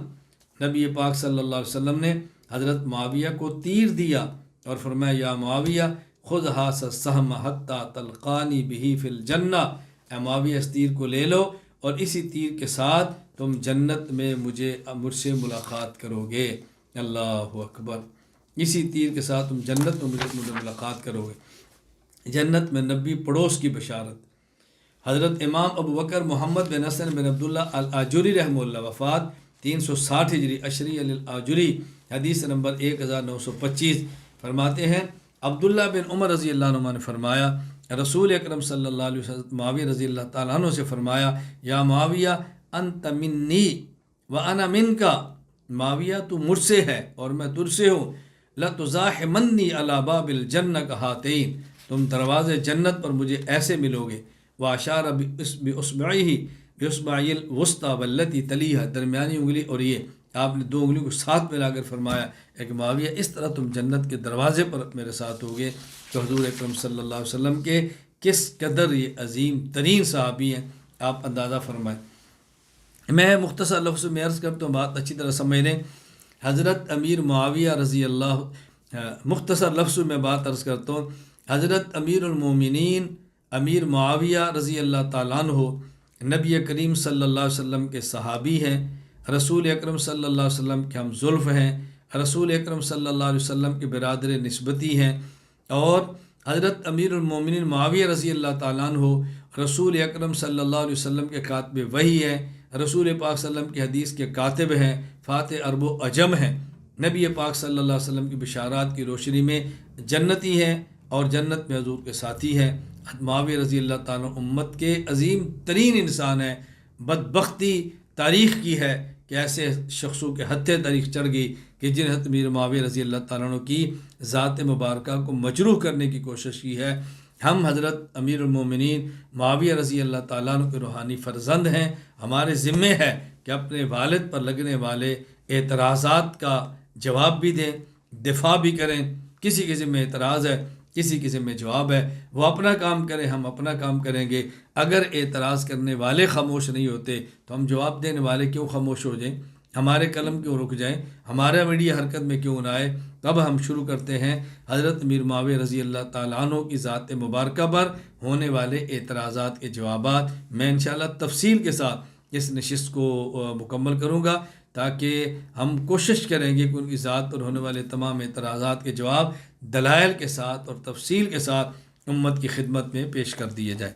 نبی پاک صلی اللہ علیہ وسلم نے حضرت معاویہ کو تیر دیا اور فرمایا یا معاویہ خذ ھذا السہم حتی تلقانی بہ فی الجنہ، اے معاویہ اس تیر کو لے لو اور اسی تیر کے ساتھ تم جنت میں مجھ سے ملاقات کرو گے۔ اللہ اکبر، اسی تیر کے ساتھ تم جنت میں مجھے ملاقات کرو گے۔ جنت میں نبی پڑوس کی بشارت۔ حضرت امام ابو بکر محمد بن حسن بن عبداللہ الآجری رحمہ اللہ وفات 360 ہجری اشریہ للآجری حدیث نمبر 1925 فرماتے ہیں عبداللہ بن عمر رضی اللہ عنہ نے فرمایا رسول اکرم صلی اللہ علیہ وسلم معاویہ رضی اللہ تعالیٰ عنہ سے فرمایا یا معاویہ انت منی وانا منکا، معاویہ تو مجھ سے ہے اور میں تجھ سے ہوں۔ لتزاحمنی علی باب الجنہ کہاتین، تم دروازے جنت پر مجھے ایسے ملو گے۔ واشار باصبعہ الوسطی والتی تلیہا، درمیانی انگلی اور یہ آپ نے 2 انگلیوں کو ساتھ ملا کر فرمایا کہ معاویہ اس طرح تم جنت کے دروازے پر میرے ساتھ ہوگے۔ تو حضور اکرم صلی اللہ علیہ وسلم کے کس قدر یہ عظیم ترین صحابی ہیں، آپ اندازہ فرمائیں۔ میں مختصر لفظ میں عرض کرتا ہوں، بات اچھی طرح سمجھ لیں۔ حضرت امیر معاویہ رضی اللہ، مختصر لفظ میں بات عرض کرتا ہوں، حضرت امیر المومنین امیر معاویہ رضی اللہ تعالیٰ عنہ نبی کریم صلی اللہ علیہ وسلم کے صحابی ہیں، رسول اکرم صلی اللہ علیہ وسلم کے ہم زلف ہیں، رسول اکرم صلی اللہ علیہ وسلم کے برادر نسبتی ہیں، اور حضرت امیر المومنین معاویہ رضی اللہ تعالیٰ عنہ رسول اکرم صلی اللہ علیہ وسلم کے کاتب وحی ہیں، رسول پاک صلی اللہ علیہ وسلم کی حدیث کے کاتب ہیں، فاتح عرب و عجم ہیں، نبی پاک صلی اللہ علیہ وسلم کی بشارات کی روشنی میں جنتی ہیں اور جنت میں حضور کے ساتھی ہیں۔ معاویہ رضی اللہ تعالیٰ امت کے عظیم ترین انسان ہیں۔ بدبختی تاریخ کی ہے کہ ایسے شخصوں کے ہتھے تاریخ چڑھ گئی کہ جن حضرت امیر معاویہ رضی اللہ تعالیٰ عنہ کی ذات مبارکہ کو مجروح کرنے کی کوشش کی ہے۔ ہم حضرت امیر المومنین معاویہ رضی اللہ تعالیٰ عنہ کے روحانی فرزند ہیں۔ ہمارے ذمے ہے کہ اپنے والد پر لگنے والے اعتراضات کا جواب بھی دیں، دفاع بھی کریں۔ کسی کے ذمے اعتراض ہے، کسی کے ذمے جواب ہے، وہ اپنا کام کریں، ہم اپنا کام کریں گے۔ اگر اعتراض کرنے والے خاموش نہیں ہوتے تو ہم جواب دینے والے کیوں خاموش ہو جائیں، ہمارے قلم کیوں رک جائیں، ہمارا میڈیا حرکت میں کیوں نہ آئے۔ تب ہم شروع کرتے ہیں حضرت امیر معاویہ رضی اللہ تعالیٰ عنہ کی ذات مبارکہ پر ہونے والے اعتراضات کے جوابات۔ میں انشاءاللہ تفصیل کے ساتھ اس نشست کو مکمل کروں گا تاکہ ہم کوشش کریں گے کہ ان کی ذات پر ہونے والے تمام اعتراضات کے جواب دلائل کے ساتھ اور تفصیل کے ساتھ امت کی خدمت میں پیش کر دیے جائیں۔